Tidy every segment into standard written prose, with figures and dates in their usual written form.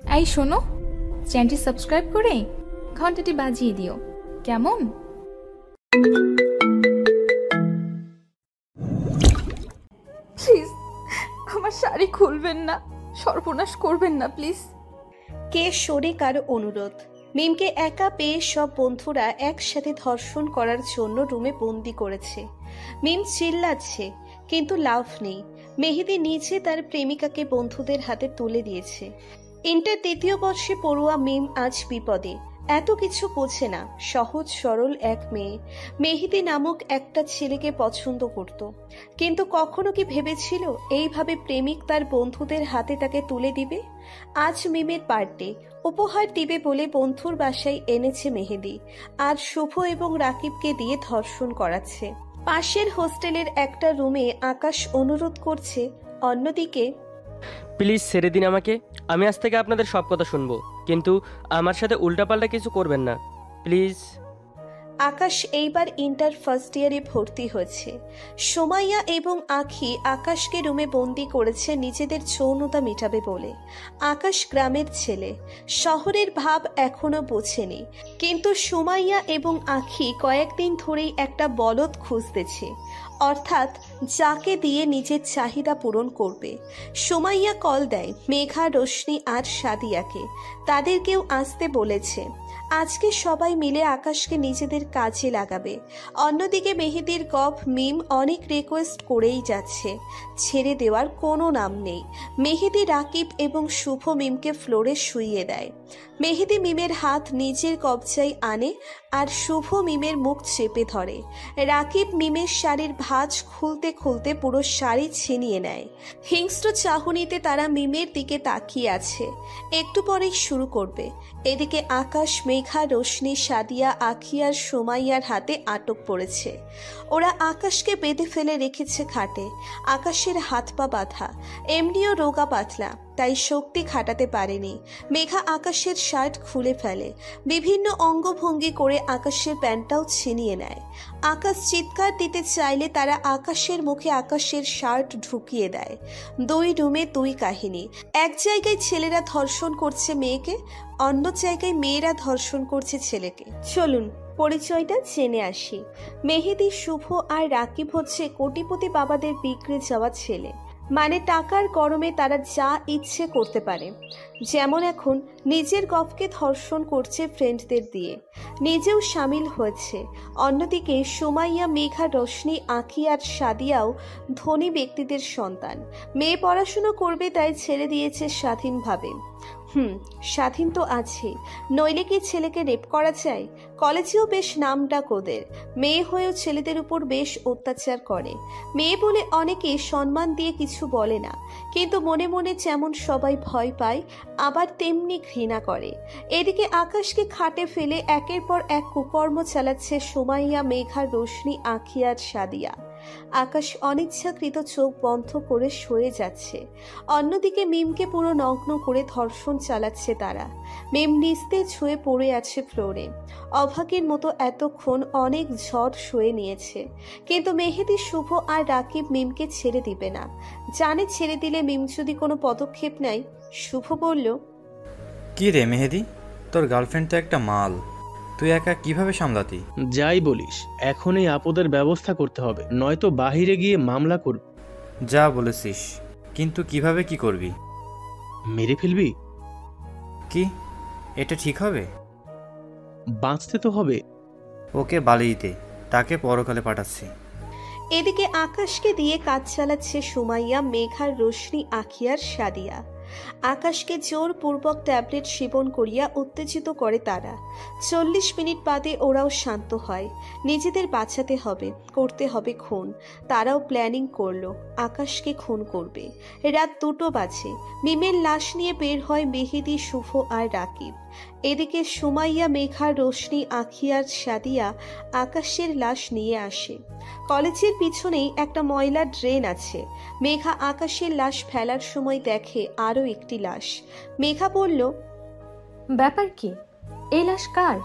এই শোনো, চ্যানেলটি সাবস্ক্রাইব করে ঘন্টাটি বাজিয়ে দিও, কেমন? প্লিজ আমার শাড়ি খুলবেন না, সর্বনাশ করবেন না প্লিজ। কে সরে কারো অনুরোধ। মিমকে একা পেয়ে সব বন্ধুরা একসাথে ধর্ষণ করার জন্য রুমে বন্দি করেছে। মিম চিল্লাচ্ছে, কিন্তু লাভ নেই। মেহেদি নিজে তার প্রেমিকাকে বন্ধুদের হাতে তুলে দিয়েছে। ইন্টার দ্বিতীয় বর্ষে পড়ুয়া মিম আজ বিপদে। এত কিছু বোঝে না। সহজ সরল এক মেয়ে মেহেদি নামক একটা ছেলেকে পছন্দ করত, কিন্তু কখনো কি ভেবেছিল এইভাবে প্রেমিক তার বন্ধুদের হাতে তাকে তুলে দিবে? আজ মিমের বার্থডে, উপহার দিবে বলে বন্ধুর বাসায় এনেছে মেহেদি, আর শুভ এবং রাকিবকে দিয়ে ধর্ষণ করাচ্ছে। পাশের হোস্টেলের একটা রুমে আকাশ অনুরোধ করছে। অন্যদিকে, প্লিজ ছেড়ে দিন আমাকে, আমি আজ থেকে আপনাদের সব কথা শুনবো, কিন্তু আমার সাথে উল্টাপাল্টা কিছু করবেন না প্লিজ। আকাশ এইবার ইন্টার ফার্স্ট ইয়ারে ভর্তি হয়েছে। সোমাইয়া এবং আখি আকাশকে রুমে বন্দি করেছে নিজেদের যৌনতা মেটাবে বলে। আকাশ গ্রামের ছেলে, শহরের ভাব এখনো বোঝেনি, কিন্তু সোমাইয়া এবং আখি কয়েকদিন ধরেই একটা বলদ খুঁজতেছে, অর্থাৎ যাকে দিয়ে নিজের চাহিদা পূরণ করবে। সোমাইয়া কল দেয় মেঘা, রোশনি আর সাদিয়াকে, তাদেরকেও আসতে বলেছে। আজকে সবাই মিলে আকাশকে নিজেদের কাজে লাগাবে। অন্যদিকে মেহেদির গপ মিম অনেক রিকোয়েস্ট করেই যাচ্ছে, ছেড়ে দেওয়ার কোনো নাম নেই। মেহেদি রাকিব এবং শুভ মিমকে ফ্লোরে শুইয়ে দেয়। মেহেদি মিমের হাত নিজের কবজায় আনে আর শুভ মিমের মুখ চেপে ধরে। রাকিব মিমের শাড়ির ভাঁজ খুলতে খুলতে পুরো শাড়ি ছিনিয়ে নেয়। হিংস্র চাহনিতে তারা মিমের দিকে তাকিয়ে আছে, একটু পরেই শুরু করবে। এদিকে আকাশ, মেঘা, রোশনি, সাদিয়া, আখি আর সোমাইয়ার হাতে আটক পড়েছে। ওরা আকাশকে বেঁধে ফেলে রেখেছে খাটে। আকাশের হাত পা বাঁধা, এমনিও রোগা পাতলা, তাই শক্তি খাটাতে পারেনি। মেঘা আকাশের শার্ট খুলে ফেলে, বিভিন্ন অঙ্গভঙ্গি করে আকাশের প্যান্টটাও ছিনিয়ে নেয়। আকাশ চিৎকার দিতে চাইলে তারা আকাশের মুখে আকাশের শার্ট ঢুকিয়ে দেয়। দুই রুমে দুই কাহিনী। এক জায়গায় ছেলেরা ধর্ষণ করছে মেয়েকে, অন্য জায়গায় মেয়েরা ধর্ষণ করছে ছেলেকে। চলুন পরিচয়টা জেনে আসি। মেহেদি, শুভ আর রাকিব হচ্ছে কোটিপতি বাবাদের বিগড়ে যাওয়া ছেলে, মানে টাকার গরমে তারা যা ইচ্ছে করতে পারে। যেমন এখন নিজের গফকে ধর্ষণ করছে ফ্রেন্ডদের দিয়ে, নিজেও সামিল হয়েছে। অন্যদিকে সোমাইয়া, মেঘা, রোশনি, আখি আর সাদিয়াও ধনী ব্যক্তিদের সন্তান। মেয়ে পড়াশুনো করবে তাই ছেড়ে দিয়েছে স্বাধীনভাবে। স্বাধীন তো আছে, নইলে কি ছেলেকে রেপ করা যায়? কলেজেও বেশ নাম ডাক ওদের। মেয়ে হয়েও ছেলেদের উপর বেশ অত্যাচার করে। মেয়ে বলে অনেকে সম্মান দিয়ে কিছু বলে না, কিন্তু মনে মনে যেমন সবাই ভয় পায়, আবার তেমনি ঘৃণা করে। এদিকে আকাশকে খাটে ফেলে একের পর এক কুকর্ম চালাচ্ছে সোমাইয়া, মেঘা, রোশনি, আখি আর সাদিয়া। আকাশ অনিচ্ছাকৃত চোখ বন্ধ করে শুয়ে যাচ্ছে। অন্যদিকে মিমকে পুরো নগ্ন করে ধর্ষণ চালাচ্ছে তারা। মিম নিস্তেজ হয়ে পড়ে আছে ফ্লোরে। অভাগীর মতো এতক্ষণ অনেক ঝড় সয়ে নিয়েছে, কিন্তু মেহেদি, শুভ আর রাকিব মিমকে ছেড়ে দিবে না। জানে ছেড়ে দিলে মিম যদি কোনো পদক্ষেপ নেয়। শুভ বলল, কি রে মেহেদি, তোর গার্লফ্রেন্ড তো একটা মাল, তুই একা কিভাবে সামলাতি? যাই বলিস, এখন এই আপদের ব্যবস্থা করতে হবে, নয়তো বাহিরে গিয়ে মামলা করব। যা বলেছিস, কিন্তু কিভাবে কি করবি? মেরে ফেলবি? কি এটা ঠিক হবে? বাঁচতে তো হবে। ওকে বালিতে, তাকে পরকালে পাঠাচ্ছি। এদিকে আকাশকে দিয়ে কাজ চালাচ্ছে সুমাইয়া, মেঘা, রোশনি, আখি আর সাদিয়া। আকাশকে জোরপূর্বক ট্যাবলেট সেবন করিয়া উত্তেজিত করে তারা। 40 মিনিট বাদে ওরাও শান্ত হয়। নিজেদের বাঁচাতে হবে, করতে হবে খুন। তারাও প্ল্যানিং করলো আকাশকে খুন করবে। রাত 2টো বাজে। মিমের লাশ নিয়ে বের হয় মেহেদি, শুভ আর রাকিব। এদিকে সুমাইয়া, মেঘা, রোশনি, আখি আর সাদিয়া আকাশের লাশ নিয়ে আসে। কলেজের পিছনেই একটা ময়লার ড্রেন আছে। মেঘা আকাশের লাশ ফেলার সময় দেখে আরো একটি লাশ। মেঘা বলল, ব্যাপার কি? এই লাশ কার?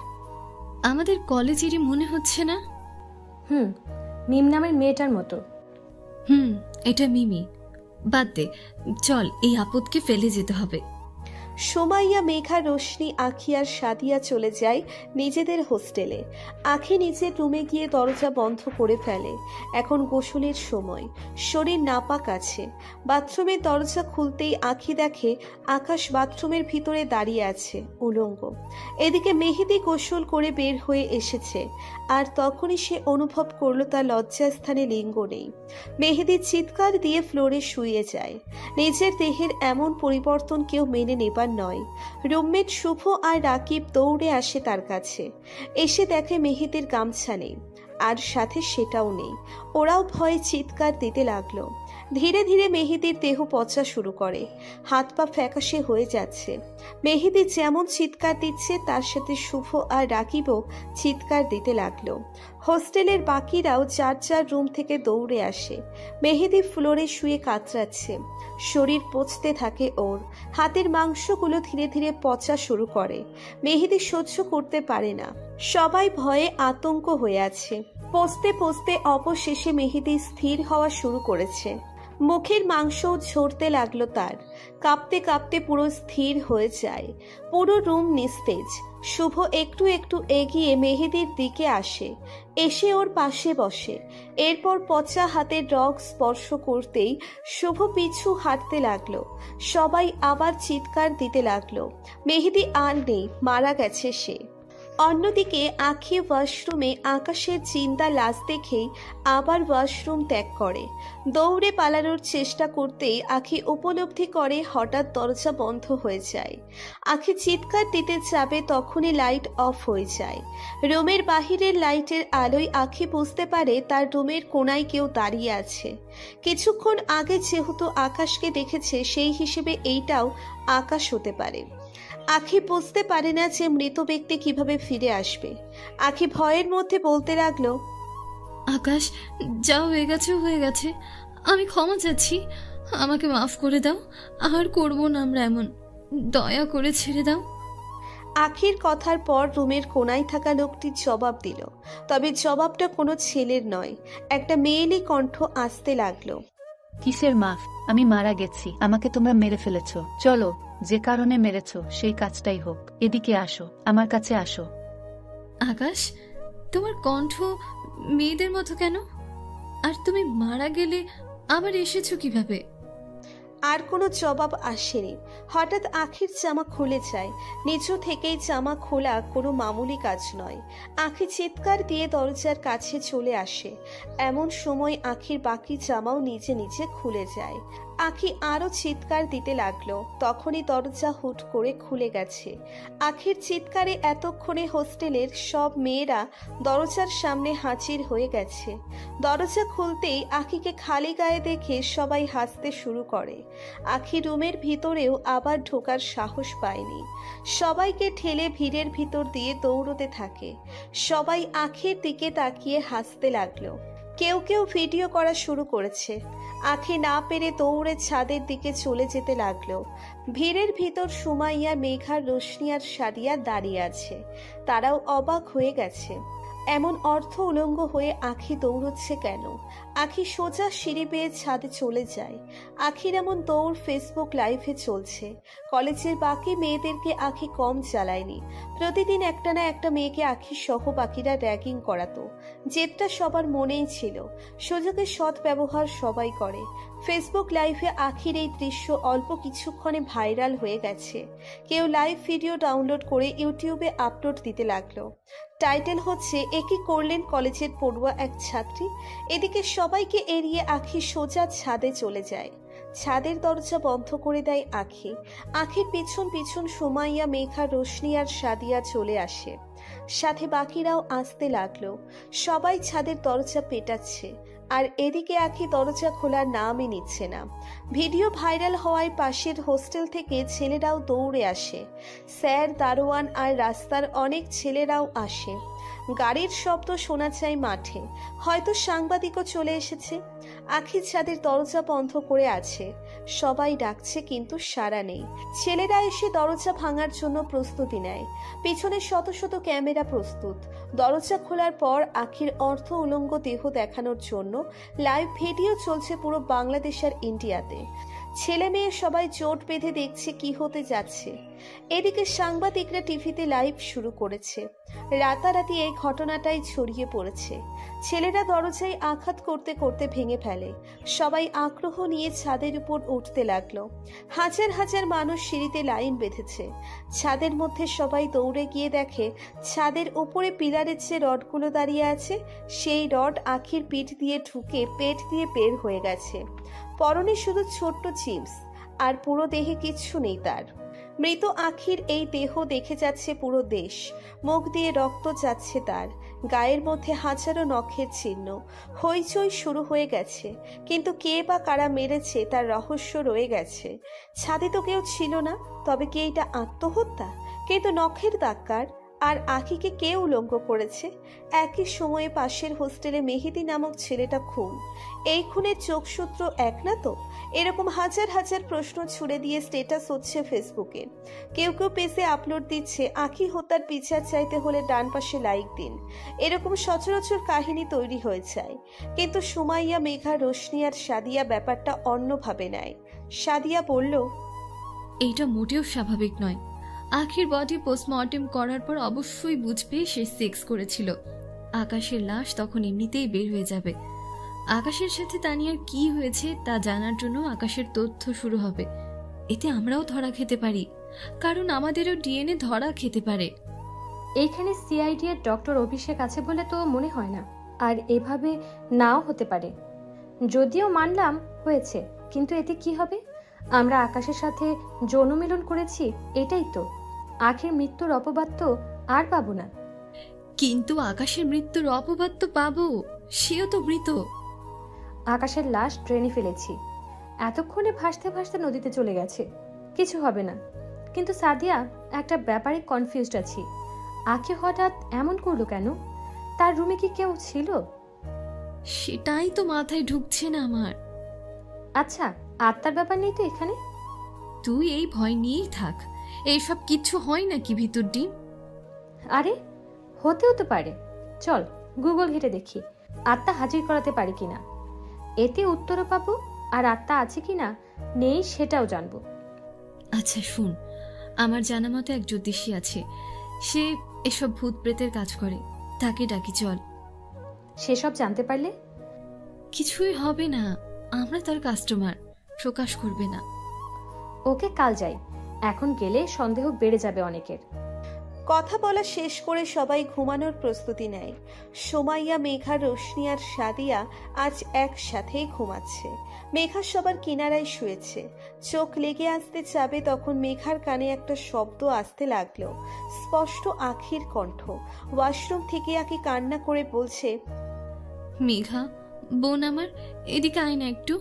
আমাদের কলেজেরই মনে হচ্ছে না? মিম নামের মেয়েটার মতো। এটা মিমি। বাদ দে, চল এই আপদকে ফেলে যেতে হবে। সোমাইয়া, মেঘা, রোশনি, আখি আর সাদিয়া চলে যায় নিজেদের হোস্টেলে। আখি নিজের রুমে গিয়ে দরজা বন্ধ করে ফেলে। এখন গোসলের সময়, শরীর নাপাক আছে। বাথরুমের দরজা খুলতেই আখি দেখে আকাশ বাথরুমের ভিতরে দাঁড়িয়ে আছে উলঙ্গ। এদিকে মেহেদি গোসল করে বের হয়ে এসেছে, আর তখনই সে অনুভব করলো তার লজ্জাস্থানে লিঙ্গ নেই। মেহেদি চিৎকার দিয়ে ফ্লোরে শুয়ে যায়। নিজের দেহের এমন পরিবর্তন কেউ মেনে নেবার নয়। রুমমেট শুভ আর রাকিব দৌড়ে আসে তার কাছে। এসে দেখে মেহেদির গামছা নেই, আর সাথে সেটাও নেই। ওরাও ভয়ে চিৎকার দিতে লাগলো। ধীরে ধীরে মেহেদির দেহ পচা শুরু করে, হাত পা ফ্যাকাশে হয়ে যাচ্ছে। মেহেদি যেমন চিৎকার দিচ্ছে তার সাথে শুভ আর রাকিবও চিৎকার দিতে লাগলো। হোস্টেলের বাকিরাও যার যার রুম থেকে দৌড়ে আসে। মেহেদি ফ্লোরে শুয়ে কাতরাচ্ছে, শরীর পচতে থাকে ওর। হাতের মাংসগুলো ধীরে ধীরে পচা শুরু করে। মেহেদি সহ্য করতে পারে না। সবাই ভয়ে আতঙ্ক হয়ে আছে। পচতে পচতে অবশেষে মেহেদি স্থির হওয়া শুরু করেছে। মুখের মাংসও ঝরতে লাগলো তার। কাঁপতে কাঁপতে পুরো স্থির হয়ে যায়। পুরো রুম নিস্তেজ। শুভ একটু একটু এগিয়ে মেহেদির দিকে আসে, এসে ওর পাশে বসে। এরপর পচা হাতের রগ স্পর্শ করতেই শুভ পিছু হাঁটতে লাগলো। সবাই আবার চিৎকার দিতে লাগলো। মেহেদি আর নেই, মারা গেছে সে। অন্যদিকে আখি ওয়াশরুমে আকাশের চিন্তা লাশ দেখেই আবার ওয়াশরুম ত্যাগ করে। দৌড়ে পালানোর চেষ্টা করতেই আখি উপলব্ধি করে হঠাৎ দরজা বন্ধ হয়ে যায়। আখি চিৎকার দিতে যাবে তখনই লাইট অফ হয়ে যায়। রুমের বাহিরের লাইটের আলোয় আখি বুঝতে পারে তার রুমের কোনায় কেউ দাঁড়িয়ে আছে। কিছুক্ষণ আগে যেহেতু আকাশকে দেখেছে, সেই হিসেবে এইটাও আকাশ হতে পারে। আখি বুঝতে পারে না যে মৃত ব্যক্তি কিভাবে ফিরে আসবে। আখি ভয়ের মধ্যে বলতে লাগলো, আকাশ, যা হয়ে গেছে হয়ে গেছে, আমি ক্ষমা চাচ্ছি, আমাকে মাফ করে দাও, আর করবো না আমরা এমন, দয়া করে ছেড়ে দাও। আখির কথার পর রুমের কোনায় থাকা লোকটি জবাব দিল, তবে জবাবটা কোনো ছেলের নয়, একটা মেয়েলি কণ্ঠ আসতে লাগলো। কিসের মাফ? আমি মারা গেছি, আমাকে তোমরা মেরে ফেলেছো। চলো, যে কারণে মেরেছো সেই কাজটাই হোক। এদিকে আসো, আমার কাছে আসো। আকাশ, তোমার কণ্ঠ মেয়েদের মতো কেন? আর তুমি মারা গেলে আবার এসেছো কিভাবে? আর কোনো জবাব আসেনি। হঠাৎ আখির জামা খুলে যায়। নিচু থেকেই জামা খোলা কোনো মামুলি কাজ নয়। আখি চিৎকার দিয়ে দরজার কাছে চলে আসে। এমন সময় আখির বাকি জামাও নিজে নিজে খুলে যায়। আখি আরো চিৎকার দিতে লাগলো। তখনই দরজা হুট করে খুলে গেছে। আখির চিৎকারে এতক্ষণে হোস্টেলের সব মেয়েরা দরজার সামনে হাজির হয়ে গেছে। দরজা খুলতেই আখিকে খালি গায়ে দেখে সবাই হাসতে শুরু করে। আখি রুমের ভিতরেও আবার ঢোকার সাহস পায়নি। সবাইকে ঠেলে ভিড়ের ভিতর দিয়ে দৌড়তে থাকে। সবাই আখির দিকে তাকিয়ে হাসতে লাগলো। কেউ কেউ ভিডিও করা শুরু করেছে। আখি না পেরে দৌড়ে ছাদের দিকে চলে যেতে লাগলো। ভিড়ের ভিতর সুমাইয়া, মেঘা, রোশনি আর সাদিয়া দাঁড়িয়ে আছে। তারাও অবাক হয়ে গেছে। এমন অর্থ উলঙ্গ হয়ে আখি দৌড়চ্ছে কেন? আখি সোজা সিঁড়ি বেয়ে ছাদে চলে যায়। আখির এমন দৌড় ফেসবুক লাইভে চলছে। কলেজের বাকি মেয়েদেরকে আখি কম চালায়নি। প্রতিদিন একটা না একটা মেয়েকে আখির সহ বাকিরা র্যাগিং করাতো। জেদটা সবার মনেই ছিল। সুযোগের সৎ ব্যবহার সবাই করে। ফেসবুক লাইভে আখির এই দৃশ্য অল্প কিছুক্ষণে ভাইরাল হয়ে গেছে। কেউ লাইভ ভিডিও ডাউনলোড করে ইউটিউবে আপলোড দিতে লাগলো। টাইটেল হচ্ছে, একই করলেন কলেজের পড়ুয়া এক ছাত্রী। এদিকে সবাইকে এড়িয়ে আখি সোজা ছাদে চলে যায়। ছাদের দরজা বন্ধ করে দেয় আখি। আখির পিছন পিছন সুমাইয়া, মেঘা, রোশনি আর সাদিয়া চলে আসে। সাথে বাকিরাও আসতে লাগলো। সবাই ছাদের দরজা পেটাচ্ছে। আর এদিকে আখি দরজা খোলার নামই নিচ্ছে না। ভিডিও ভাইরাল হওয়ায় পাশের হোস্টেল থেকে ছেলেরাও দৌড়ে আসে। স্যার, দারোয়ান আর রাস্তার অনেক ছেলেরাও আসে। গাড়ির শব্দ শোনা যায় মাঠে। হয়তো সাংবাদিকও চলে এসেছে। আখি ছাদের দরজা বন্ধ করে আছে। সবাই ডাকছে কিন্তু সাড়া নেই। ছেলেরা এসে দরজা ভাঙার জন্য প্রস্তুতি নেয়। পিছনে শত শত ক্যামেরা প্রস্তুত। দরজা খোলার পর আখির অর্ধ উলঙ্গ দেহ দেখানোর জন্য লাইভ ভিডিও চলছে পুরো বাংলাদেশ আর ইন্ডিয়াতে। ছেলে মেয়ে সবাই চোট বেঁধে দেখছে কি হতে যাচ্ছে। এদিকে সাংবাদিকরা টিভিতে লাইভ শুরু করেছে। রাতারাতি এই ঘটনাটাই ছড়িয়ে পড়েছে। ছেলেরা দরজায় আঘাত করতে করতে ভেঙে ফেলে। সবাই আগ্রহ নিয়ে ছাদের উপর উঠতে লাগলো। হাজার হাজার মানুষ সিঁড়িতে লাইন বেঁধেছে। ছাদের মধ্যে সবাই দৌড়ে গিয়ে দেখে ছাদের উপরে পিলারের যে রডগুলো দাঁড়িয়ে আছে সেই রড আখির পিঠ দিয়ে ঢুকে পেট দিয়ে বের হয়ে গেছে। পরনে শুধু ছোট্ট জিন্স, আর পুরো দেহে কিচ্ছু নেই তার। মৃত আখির এই দেহ দেখে যাচ্ছে পুরো দেশ। মুখ দিয়ে রক্ত যাচ্ছে তার, গায়ের মধ্যে হাজারো নখের চিহ্ন। হইচই শুরু হয়ে গেছে, কিন্তু কে বা কারা মেরেছে তার রহস্য রয়ে গেছে। ছাদে তো কেউ ছিল না, তবে কি এটা আত্মহত্যা? কিন্তু নখের দাগকার আর আখিকে কে উলঙ্গ করেছে? একই সময়ে পাশের হোস্টেলে মেহেদি নামক ছেলেটা খুন। এই খুনের যোগসূত্র এক না তো? এরকম হাজার হাজার প্রশ্ন ছুড়ে দিয়ে স্ট্যাটাস হচ্ছে ফেসবুকে। কেউ কেউ পেজে আপলোড দিচ্ছে আখি হত্যার বিচার চাইতে হলে ডান পাশে লাইক দিন। এরকম সচরাচর কাহিনী তৈরি হয়ে যায়। কিন্তু সুমাইয়া, মেঘা, রোশনি আর সাদিয়া ব্যাপারটা অন্যভাবে নেয়। সাদিয়া বলল, এইটা মোটেও স্বাভাবিক নয়। আখির বডি পোস্টমর্টেম করার পর অবশ্যই বুঝবে সে সেক্স করেছিল। আকাশের লাশ তখন এমনিতেই বের হয়ে যাবে। আকাশের সাথে তানিয়ার কি হয়েছে তা জানার জন্য আকাশের তথ্য শুরু হবে। এতে আমরাও ধরা খেতে পারি, কারণ আমাদেরও ডিএনএ ধরা খেতে পারে। এইখানে সিআইডি এর ডক্টর অভিষেক আছে বলে তো মনে হয় না। আর এভাবে নাও হতে পারে। যদিও মানলাম হয়েছে, কিন্তু এতে কি হবে? আমরা আকাশের সাথে যৌন মিলন করেছি, এটাই তো। আখির মৃত্যুর অপবাদ তো আর পাবো না। কিন্তু আকাশের মৃত্যুর অপবাদ তো পাবো, সেও তো মৃত। আকাশের লাশ ট্রেনে ফেলেছি, এতক্ষণে ভাসতে ভাসতে নদীতে চলে গেছে, কিছু হবে না। কিন্তু সাদিয়া, একটা ব্যাপারে কনফিউজড আছি। আখি হঠাৎ এমন করলো কেন? তার রুমে কি কেউ ছিল? সেটাই তো মাথায় ঢুকছে না আমার। আচ্ছা, আত্মার ব্যাপার নেই তো এখানে? তুই এই ভয় নিয়েই থাক, এইসব কিচ্ছু হয় নাকি ভিতর ডিম? আরে হতেও তো পারে। চল গুগল ঘেটে দেখি আত্মা হাজির করাতে পারি কিনা। এতে উত্তরও পাবো, আর আত্মা আছে কিনা নেই সেটাও জানবো। আচ্ছা শুন, আমার জানা মতো এক জ্যোতিষী আছে, সে এসব ভূত প্রেতের কাজ করে, তাকে ডাকি চল। সেসব জানতে পারলে? কিছুই হবে না, আমরা তার কাস্টমার, প্রকাশ করবে না। ওকে, কাল যাই। এখন গেলে সন্দেহ বেড়ে যাবে অনেকের। কথা বলা শেষ করে সবাই ঘুমানোর প্রস্তুতি নেয়। সুমাইয়া, মেঘা, রোশনি আর সাদিয়া আজ একসাথেই ঘুমাচ্ছে। মেঘা সবার কিনারায় শুয়েছে। চোখ লেগে আসতে যাবে তখন মেঘার কানে একটা শব্দ আসতে লাগলো, স্পষ্ট আখির কণ্ঠ। ওয়াশরুম থেকে আকি কান্না করে বলছে, মেঘা বোন আমার, এদিকে আয় না একটু,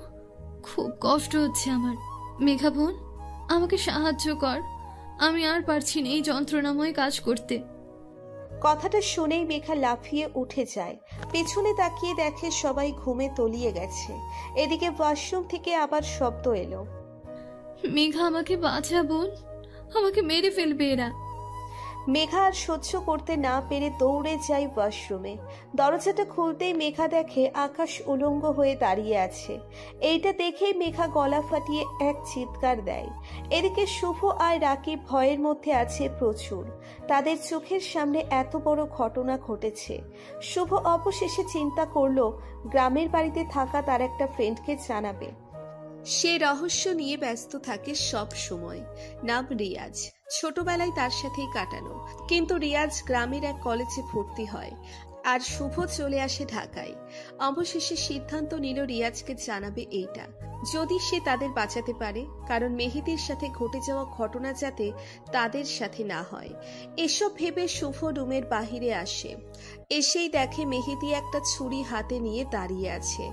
খুব কষ্ট হচ্ছে আমার। মেঘা বোন, আমাকে সাহায্য কর, আমি আর পারছি না এই যন্ত্রণাময় কাজ করতে। কথাটা শুনেই মেঘা লাফিয়ে উঠে যায়। পেছনে তাকিয়ে দেখে সবাই ঘুমে তলিয়ে গেছে। এদিকে ওয়াশরুম থেকে আবার শব্দ এলো, মেঘা আমাকে বাঁচা বোন, আমাকে মেরে ফেলবে এরা। মেঘা আর সহ্য করতে না পেরে দৌড়ে যায় ওয়াশরুমে। দরজাটা খুলতেই মেঘা দেখে আকাশ উলঙ্গ হয়ে দাঁড়িয়ে আছে। এইটা দেখেই মেঘা গলা ফাটিয়ে এক চিৎকার দেয়। এদিকে শুভ আর রাকিব ভয়ের মধ্যে আছে প্রচুর। তাদের চোখের সামনে এত বড় ঘটনা ঘটেছে। শুভ অবশেষে চিন্তা করলো গ্রামের বাড়িতে থাকা তার একটা ফ্রেন্ডকে জানাবে। সে রহস্য নিয়ে ব্যস্ত থাকে সব সময়। নাম রিয়াজ। ছোটবেলায় তার সাথেই কাটানো, কিন্তু রিয়াজ গ্রামের এক কলেজে ভর্তি হয় আর শুভ চলে আসে ঢাকায়। অবশেষে সিদ্ধান্ত নিল রিয়াজকে জানাবে এইটা, যদি সে তাদের বাঁচাতে পারে, কারণ মেহেদির সাথে ঘটে যাওয়া ঘটনা যাতে তাদের সাথে না হয়। এসব ভেবে শুভ রুমের বাহিরে আসে। এসেই দেখে মেহেদি একটা ছুরি হাতে নিয়ে দাঁড়িয়ে আছে।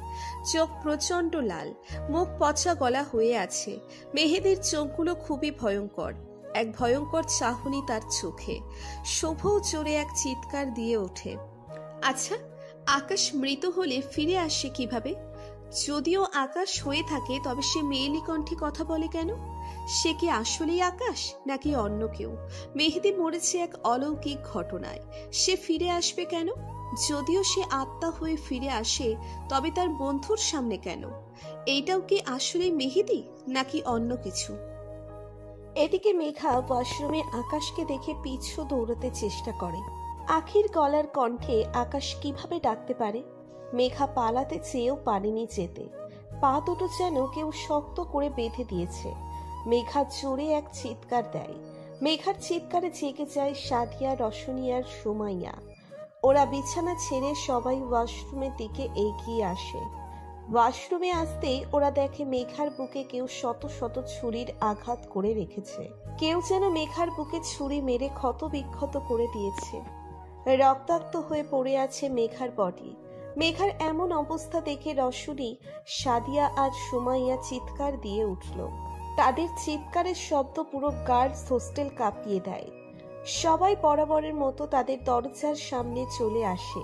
চোখ প্রচন্ড লাল, মুখ পচা গলা হয়ে আছে। মেহেদির চোখগুলো খুবই ভয়ঙ্কর, এক ভয়ঙ্কর চাহনি তার চোখে। শুভও জোরে এক চিৎকার দিয়ে ওঠে। আচ্ছা, আকাশ মৃত হলে ফিরে আসে কিভাবে? যদিও আকাশ হয়ে থাকে, তবে সে মেয়েলি কণ্ঠে কথা বলে কেন? সে কি আসলেই আকাশ নাকি অন্য কেউ? মেহেদি মরেছে এক অলৌকিক ঘটনায়, সে ফিরে আসবে কেন? যদিও সে আত্মা হয়ে ফিরে আসে, তবে তার বন্ধুর সামনে কেন? এইটাও কি আসলে মেহেদি নাকি অন্য কিছু? এদিকে মেঘা ওয়াশরুমে আকাশকে দেখে পিছু দৌড়াতে চেষ্টা করে। আখির গলার কণ্ঠে আকাশ কিভাবে ডাকতে পারে? মেঘা পালাতে চেয়েও পারেনি যেতে। পা দুটো যেন কেউ শক্ত করে বেঁধে দিয়েছে। মেঘা জোরে এক চিৎকার দেয়। মেঘার চিৎকারে জেগে যায় সাদিয়া, রশনি আর সুমাইয়া। ওরা বিছানা ছেড়ে সবাই ওয়াশরুমের দিকে এগিয়ে আসে। ওয়াশরুমে আসতেই ওরা দেখে মেঘার বুকে কেউ শত শত ছুরির আঘাত করে রেখেছে। কেউ যেন মেঘার বুকে ছুরি মেরে ক্ষত বিক্ষত করে দিয়েছে। রক্তাক্ত হয়ে পড়ে আছে মেঘার বডি। মেঘার এমন অবস্থা দেখে রশনি, সাদিয়া আর সুমাইয়া চিৎকার দিয়ে উঠল। তাদের চিৎকারের শব্দ পুরো গার্লস হোস্টেল কাঁপিয়ে দেয়। সবাই বরাবরের মতো তাদের দরজার সামনে চলে আসে।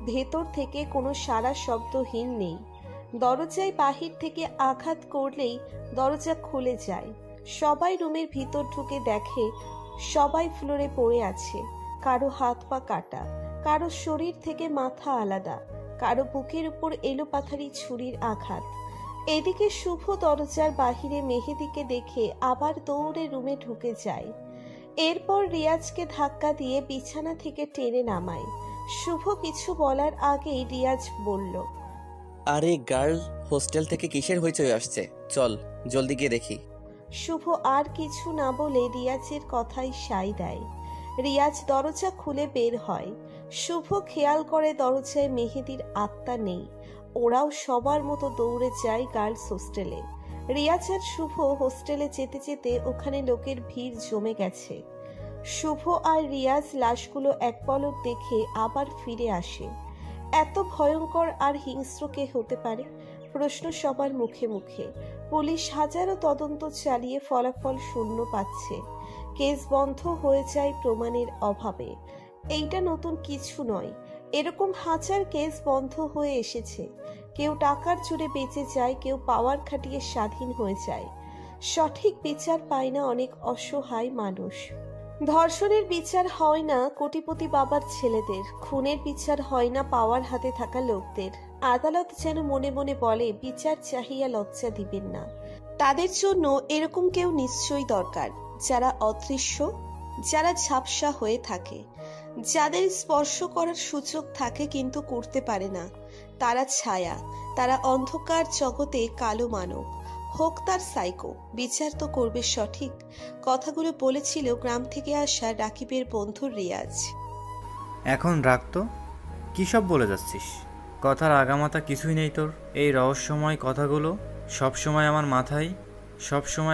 ভেতর থেকে কোনো সারা শব্দহীন নেই। দরজায় বাহির থেকে আঘাত করলেই দরজা খুলে যায়। সবাই রুমের ভিতর ঢুকে দেখে সবাই ফ্লোরে পড়ে আছে। কারো হাত পা কাটা, কারো শরীর থেকে মাথা আলাদা, কারো বুকের উপর এলোপাথারি ছুরির আঘাত। এদিকে শুভ দরজার বাহিরে মেহেদিকে দেখে আবার দৌড়ে রুমে ঢুকে যায়। এরপর রিয়াজকে ধাক্কা দিয়ে বিছানা থেকে টেনে নামায়। শুভ কিছু বলার আগেই রিয়াজ বলল, আরে গার্ল হোস্টেল থেকে কিসের হইচই আসছে, চল জলদি গিয়ে দেখি। শুভ আর কিছু না বলে রিয়াজের কথাই সায় দেয়। রিয়াজ দরজা খুলে বের হয়। শুভ খেয়াল করে দরজায় মেহেদির আত্মা নেই। ওরাও সবার মতো দৌড়ে যায় গার্লস হোস্টেলে। রিয়াজ আর শুভ হোস্টেলে যেতে যেতে ওখানে লোকের ভিড় জমে গেছে। শুভ আর রিয়াজ লাশগুলো এক পলক দেখে আবার ফিরে আসে। এত ভয়ঙ্কর আর হিংস্র কে হতে পারে? প্রশ্ন সবার মুখে মুখে। পুলিশ হাজারো তদন্ত চালিয়ে ফলাফল শূন্য পাচ্ছে। কেস বন্ধ হয়ে যায় প্রমাণের অভাবে। এইটা নতুন কিছু নয়, এরকম হাজার কেস বন্ধ হয়ে এসেছে। কেউ টাকার জোরে বেঁচে যায়, কেউ পাওয়ার খাটিয়ে স্বাধীন হয়ে যায়। সঠিক বিচার পায় না অনেক অসহায় মানুষ। ধর্ষণের বিচার হয় না কোটিপতি বাবার ছেলেদের, খুনের বিচার হয় না পাওয়ার হাতে থাকা লোকদের। আদালত যেন মনে মনে বলে, বিচার চাহিয়া লজ্জা দিবেন না। তাদের জন্য এরকম কেউ নিশ্চয়ই দরকার, যারা অদৃশ্য, যারা ঝাপসা হয়ে থাকে, যাদের স্পর্শ করার সুযোগ থাকে কিন্তু করতে পারে না। তারা ছায়া, তারা অন্ধকার জগতে কালো মানব। হোক তার সাইকো, বিচার তো করবে সঠিক। কথাগুলো বলেছিল গ্রাম থেকে আসা রাকিবের বন্ধু রিয়াজ। এখন রাখ তো, কী সব বলে যাচ্ছিস? কথার আগামাথা কিছুই নেই তোর। এই রহস্যময় কথাগুলো সবসময়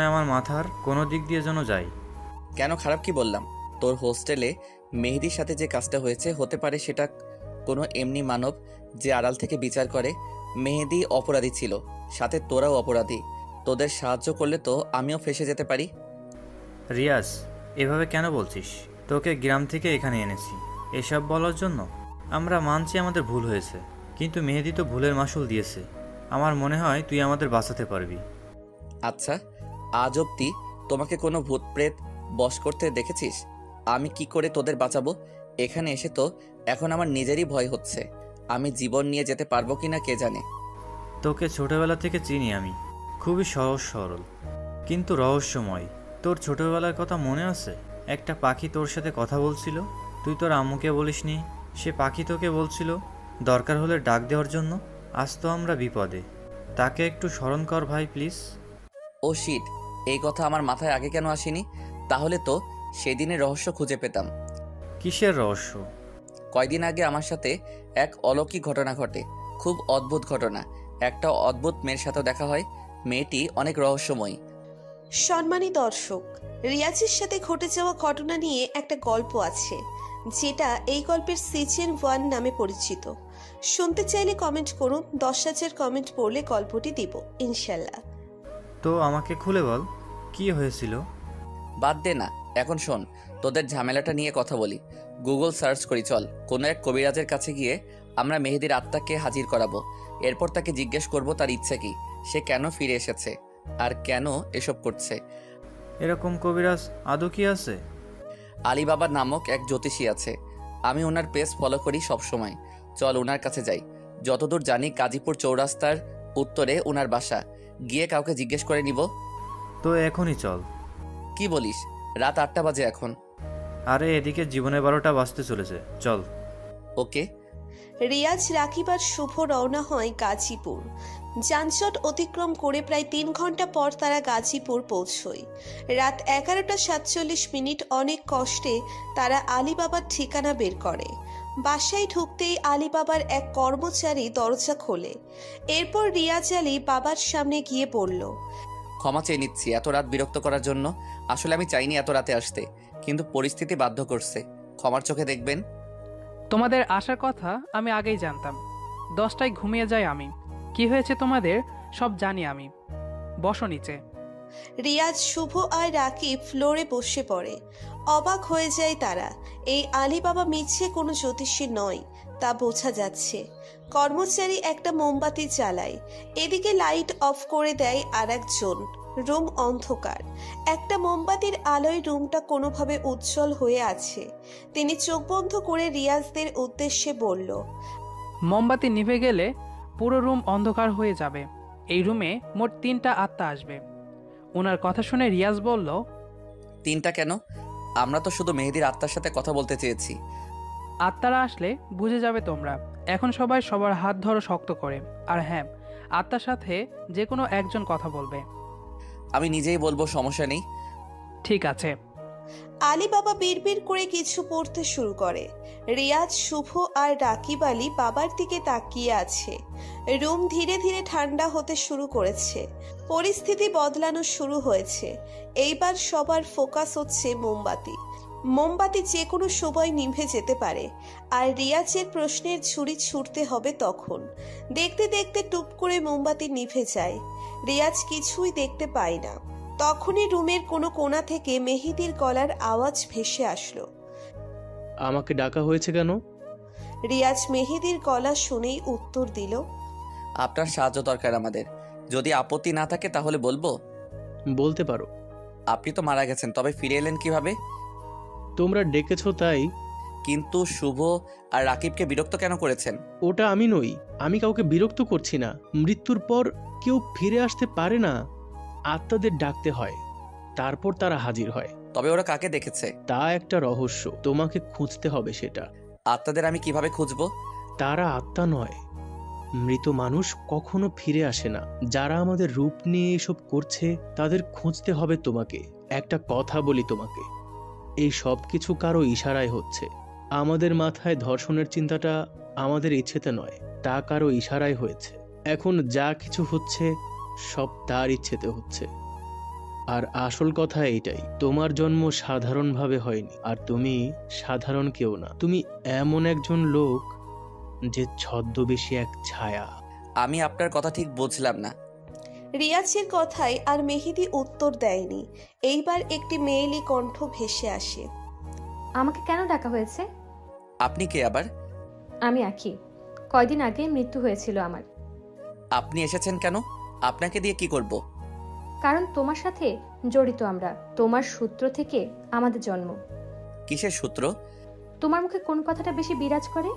আমার মাথার কোনো দিক দিয়ে যেন যায়। কেন, খারাপ কি বললাম? তোর হোস্টেলে মেহেদির সাথে যে কাজটা হয়েছে, হতে পারে সেটা কোনো এমনি মানব যে আড়াল থেকে বিচার করে। মেহেদি অপরাধী ছিল, সাথে তোরাও অপরাধী। তোদের সাহায্য করলে তো আমিও ফেঁসে যেতে পারি। রিয়াজ, এভাবে কেন বলছিস? তোকে গ্রাম থেকে এখানে এনেছি এসব বলার জন্য? আমরা মানছি আমাদের ভুল হয়েছে, কিন্তু মেহেদি তো ভুলের মাসুল দিয়েছে। আমার মনে হয় তুই আমাদের বাঁচাতে পারবি। আচ্ছা, আজ অব্দি তোমাকে কোনো ভূত প্রেত বশ করতে দেখেছিস? আমি কি করে তোদের বাঁচাবো? এখানে এসে তো এখন আমার নিজেরই ভয় হচ্ছে। আমি জীবন নিয়ে যেতে পারবো কিনা কে জানে। তোকে ছোটবেলা থেকে চিনি আমি, খুবই সহজ সরল কিন্তু রহস্যময়। তোর ছোটবেলার কথা মনে আছে? একটা পাখি তোর সাথে কথা বলছিল, তুই তোর আম্মুকে বলিসনি, সে পাখি তোকে বলছিল দরকার হলে ডাক দেওয়ার জন্য। আজ তো আমরা বিপদে, তাকে একটু স্মরণ কর ভাই প্লিজ। ও শিট, এই কথা আমার মাথায় আগে কেন আসেনি? তাহলে তো সেদিনের রহস্য খুঁজে পেতাম। কিসের রহস্য? কয়দিন আগে আমার সাথে এক অলৌকিক ঘটনা ঘটে, খুব অদ্ভুত ঘটনা। একটা অদ্ভুত মেয়ের সাথেও দেখা হয়। মেয়েটি অনেক রহস্যময়ী। সম্মানী দর্শক, রিয়াজের সাথে ঘটে যাওয়া ঘটনা নিয়ে একটা গল্প আছে, যেটা এই গল্পের সিজন 1 নামে পরিচিত। শুনতে চাইলে কমেন্ট করুন, 10,000 কমেন্ট পড়লে গল্পটি দিব ইনশাল্লাহ। তো আমাকে খুলে বল, কি হয়েছিল? বাদ দে না, এখন শোন, তোদের ঝামেলাটা নিয়ে কথা বলি। গুগল সার্চ করি চল। কোনো এক কবিরাজের কাছে গিয়ে আমরা মেহেদির আত্মাকে হাজির করাবো। এরপর তাকে জিজ্ঞেস করব তার ইচ্ছে কি, সে কেন ফিরে এসেছে আর কেন এসব করছে। এরকম কবিরাজ আদৌ কি আছে? আলী বাবা নামক এক জ্যোতিষী আছে। আমি ওনার পেজ ফলো করি সব সময়। চল ওনার কাছে যাই। যতদূর জানি গাজীপুর চৌরাস্তার উত্তরে ওনার বাসা। গিয়ে কাউকে জিজ্ঞেস করে নিব। তো এখনই চল। কি বলিস? রাত 8টা বাজে এখন। আরে এদিকে জীবনে 12টা বাজতে চলেছে, চল। ওকে। রিয়াজ, রাকিব আর শুভ রওনা হয় গাজীপুর। যানজট অতিক্রম করে প্রায় 3 ঘন্টা পর তারা গাজীপুর পৌঁছয়। রাত 11:47 অনেক কষ্টে তারা আলীবাবার ঠিকানা বের করে। বাসায় ঢুকতেই আলীবাবার এক কর্মচারী দরজা খোলে। এরপর রিয়াজ আলী বাবার সামনে গিয়ে বলল, ক্ষমা চেয়ে নিচ্ছি এত রাত বিরক্ত করার জন্য। আসলে আমি চাইনি এত রাতে আসতে, কিন্তু পরিস্থিতি বাধ্য করছে। ক্ষমার চোখে দেখবেন। তোমাদের আসার কথা আমি আগেই জানতাম। 10টায় ঘুমিয়ে যাই আমি। কি হয়েছে তোমাদের সব জানি আমি। বসো নিচে। রিয়াজ, শুভ আর রাকিব ফ্লোরে বসে পড়ে। অবাক হয়ে যায় তারা। এই আলীবাবা মিছে কোনো জ্যোতিষী নয়, তা বোঝা যাচ্ছে। কর্মচারী একটা মোমবাতি জ্বালায়। এদিকে লাইট অফ করে দেয় আর একজন। রুম অন্ধকার। একটা মোমবাতির আলোয় রুমটা কোনোভাবে উজ্জ্বল হয়ে আছে। তিনি চোখ বন্ধ করে রিয়াজদের উদ্দেশ্যে বলল, মোমবাতি নিভে গেলে পুরো রুম অন্ধকার হয়ে যাবে। এই রুমে মোট 3টা আত্মা আসবে। ওনার কথা শুনে রিয়াজ বলল, 3টা কেন? আমরা তো শুধু মেহেদির আত্মার সাথে কথা বলতে চেয়েছি। আত্মারা আসলে বুঝে যাবে তোমরা। এখন সবাই সবার হাত ধরো শক্ত করে। আর হ্যাঁ, আত্মার সাথে যে কোনো একজন কথা বলবে। আমি নিজেই বলবো, সমস্যা নেই। ঠিক আছে। আলীবাবা বিড়বিড় করে কিছু পড়তে শুরু করে। রিয়াজ, শুভ আর রাকিব আলী বাবার দিকে তাকিয়ে আছে। রুম ধীরে ধীরে ঠান্ডা হতে শুরু করেছে। পরিস্থিতি বদলানো শুরু হয়েছে। এইবার সবার ফোকাস হচ্ছে মোমবাতি। মোমবাতি যে কোনো সময় নিভে যেতে পারে। আর রিয়াজের প্রশ্নের ঝুড়ি ছুটতে হবে তখন। দেখতে দেখতে টুপ করে মোমবাতি নিভে যায়। রিয়াজ কিছুই দেখতে পায় না। তখনই রুমের কোনো কোণা থেকে মেহেদির গলার আওয়াজ ভেসে আসলো। আমাকে ডাকা হয়েছে কেন? রিয়াজ মেহেদির গলা শুনেই উত্তর দিল, আপনার সাহায্য দরকার আমাদের। যদি আপত্তি না থাকে তাহলে বলবো। বলতে পারো। আপনি তো মারা গেছেন, তবে ফিরে এলেন কিভাবে? তোমরা ডেকেছো তাই। কিন্তু শুভ আর রাকিবকে বিরক্ত কেন করেছেন? ওটা আমি নই। আমি কাউকে বিরক্ত করছি না। মৃত্যুর পর কেউ ফিরে আসতে পারে না। আত্মাদের ডাকতে হয়, তারপর তারা হাজির হয়। তবে ওরা কাকে দেখেছে? তা একটা রহস্য, তোমাকে খুঁজতে হবে সেটা। আত্মাদের আমি কিভাবে খুঁজবো? তারা আত্মা নয়। মৃত মানুষ কখনো ফিরে আসে না। যারা আমাদের রূপ নিয়ে এসব করছে তাদের খুঁজতে হবে তোমাকে। একটা কথা বলি তোমাকে, এই সব কিছু কারো ইশারায় হচ্ছে। আমাদের মাথায় ধর্ষণের চিন্তাটা আমাদের ইচ্ছেতে নয়, তা কারো ইশারায় হয়েছে। এখন যা কিছু হচ্ছে সব তার ইচ্ছেতে হচ্ছে। আর আসল কথা এইটাই, তোমার জন্ম সাধারণভাবে হয়নি। আর তুমি সাধারণ কেউ না। তুমি এমন একজন লোক যে ছদ্মবেশী এক ছায়া। আমি আপনার কথা ঠিক বুঝলাম না। রিয়াজের কথায় আর মেহেদি উত্তর দেয়নি। এইবার একটি মেয়েলি কণ্ঠ ভেসে আসে, আমাকে কেন ডাকা হয়েছে? আপনি কে আবার? আমি আঁখি। কয়দিন আগে মৃত্যু হয়েছিল আমার। আপনি এসেছেন কেন? আপনাকে দিয়ে কি করব? কারণ তোমার সাথে জড়িত আমরা। তোমার সূত্র থেকে আমাদের জন্ম। কিসের সূত্র? তোমার মুখে কোন কথাটা বেশি বিরাজ করে?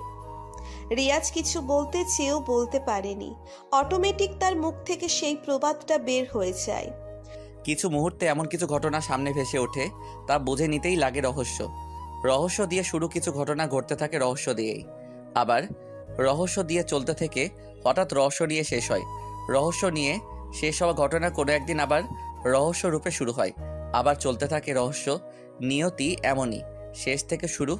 রিয়াজ কিছু বলতে চেয়েও বলতে পারেনি। অটোমেটিক তার মুখ থেকে সেই প্রবাদটা বের হয়ে যায়। কিছু মুহূর্তে এমন কিছু ঘটনা সামনে ভেসে ওঠে, তা বুঝে নিতেই লাগে রহস্য। রহস্য দিয়ে শুরু, কিছু ঘটনা ঘটতে থাকে রহস্য দিয়েই। আবার রহস্য দিয়ে চলতে থেকে হঠাৎ রহস্য নিয়ে শেষ হয়। রহস্য নিয়ে শেষ হওয়া ঘটনা কোনো একদিন আবার রহস্য রূপে শুরু হয়। আবার চলতে থাকে রহস্য। নিয়তি এমনই, শেষ থেকে শুরু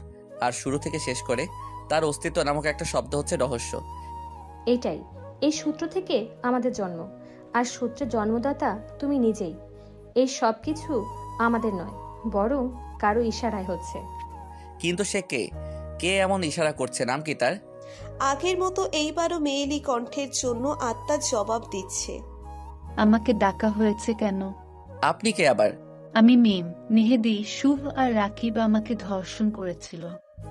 আর শুরু থেকে শেষ করে। তার অস্তিত্ব নামক একটা শব্দ হচ্ছে রহস্য। এইটাই, এই সূত্র থেকে আমাদের জন্ম। আর সূত্রের জন্মদাতা তুমি নিজেই। এই সব কিছু আমাদের নয়, বরং কারো ইশারায় হচ্ছে। কিন্তু সে কে? কে এমন ইশারা করছে? নাম কি তার? আগের মতো এইবারও মেয়েলি কণ্ঠের জন্য আত্মা জবাব দিচ্ছে, আমাকে ডাকা হয়েছে কেন? আপনি কে আবার? আমি মিম। মেহেদি, শুভ আর রাকিব আমাকে ধর্ষণ করেছিল।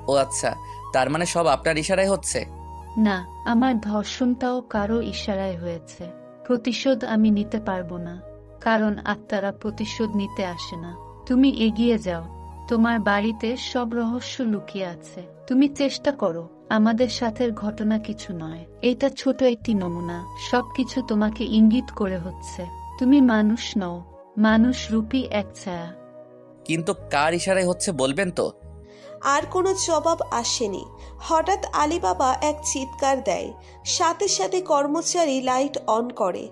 ও আচ্ছা, তার মানে সব আপনার ইশারায় হচ্ছে? না, আমার ধর্ষণটাও কারো ইশারায় হয়েছে। প্রতিশোধ আমি নিতে পারবো না, কারণ আত্মারা প্রতিশোধ নিতে আসে না। তুমি এগিয়ে যাও। তোমার বাড়িতে সব রহস্য লুকিয়ে আছে। তুমি চেষ্টা করো, আমাদের সাথে ঘটনা কিছু নয়, এটা ছোট একটি নমুনা। সবকিছু তোমাকে ইঙ্গিত করে হচ্ছে। তুমি মানুষ নও, মানুষ রূপী এক ছায়া। কিন্তু কার ইশারায় হচ্ছে বলবেন তো? আর কোনো জবাব আসেনি। হঠাৎ আলীবাবা এক চিৎকার দেয়, সাথে সাথে কর্মচারী লাইট অন করে।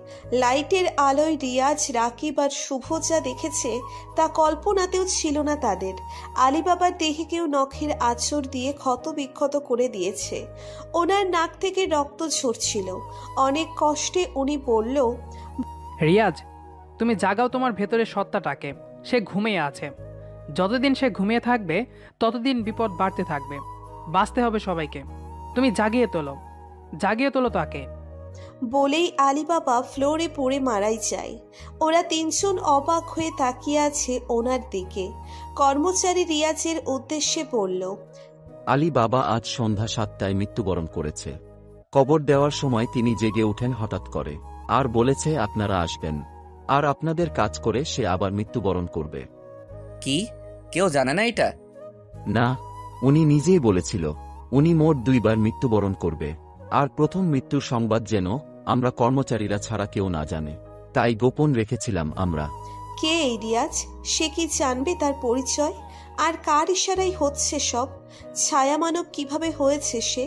লাইটের আলোয় রিয়াজ, রাকিব আর শুভ যা দেখেছে তা কল্পনাতেও ছিল না তাদের। আলীবাবার দেহে কেউ নখের আঁচড় দিয়ে ক্ষত বিক্ষত করে দিয়েছে। ওনার নাক থেকে রক্ত ঝরছিল। অনেক কষ্টে উনি বলল, রিয়াজ, তুমি জাগাও তোমার ভেতরের সত্তাটাকে। সে ঘুমিয়ে আছে। যতদিন সে ঘুমিয়ে থাকবে ততদিন বিপদ বাড়তে থাকবে। বাঁচতে হবে সবাইকে। তুমি জাগিয়ে তোলো তাকে। বলেই আলীবাবা ফ্লোরে পড়ে মারাই যায়। ওরা তিনজন অবাক হয়ে তাকিয়ে আছে ওনার দিকে। কর্মচারী রিয়াজের উদ্দেশ্যে বলল, আলী বাবা আজ সন্ধ্যা 7টায় মৃত্যুবরণ করেছে। কবর দেওয়ার সময় তিনি জেগে ওঠেন হঠাৎ করে, আর বলেছে আপনারা আসবেন, আর আপনাদের কাজ করে সে আবার মৃত্যুবরণ করবে। কি কেউ জানে না এটা? না, উনি নিজেই বলেছিল উনি মোট 2বার মৃত্যুবরণ করবে, আর প্রথম মৃত্যুর সংবাদ যেন আমরা কর্মচারীরা ছাড়া কেউ না জানে, তাই গোপন রেখেছিলাম আমরা। কে এই রিয়াজ? সে কি জানবে তার পরিচয়? আর কার ইশারাই হচ্ছে সব? ছায়া মানব কিভাবে হয়েছে সে?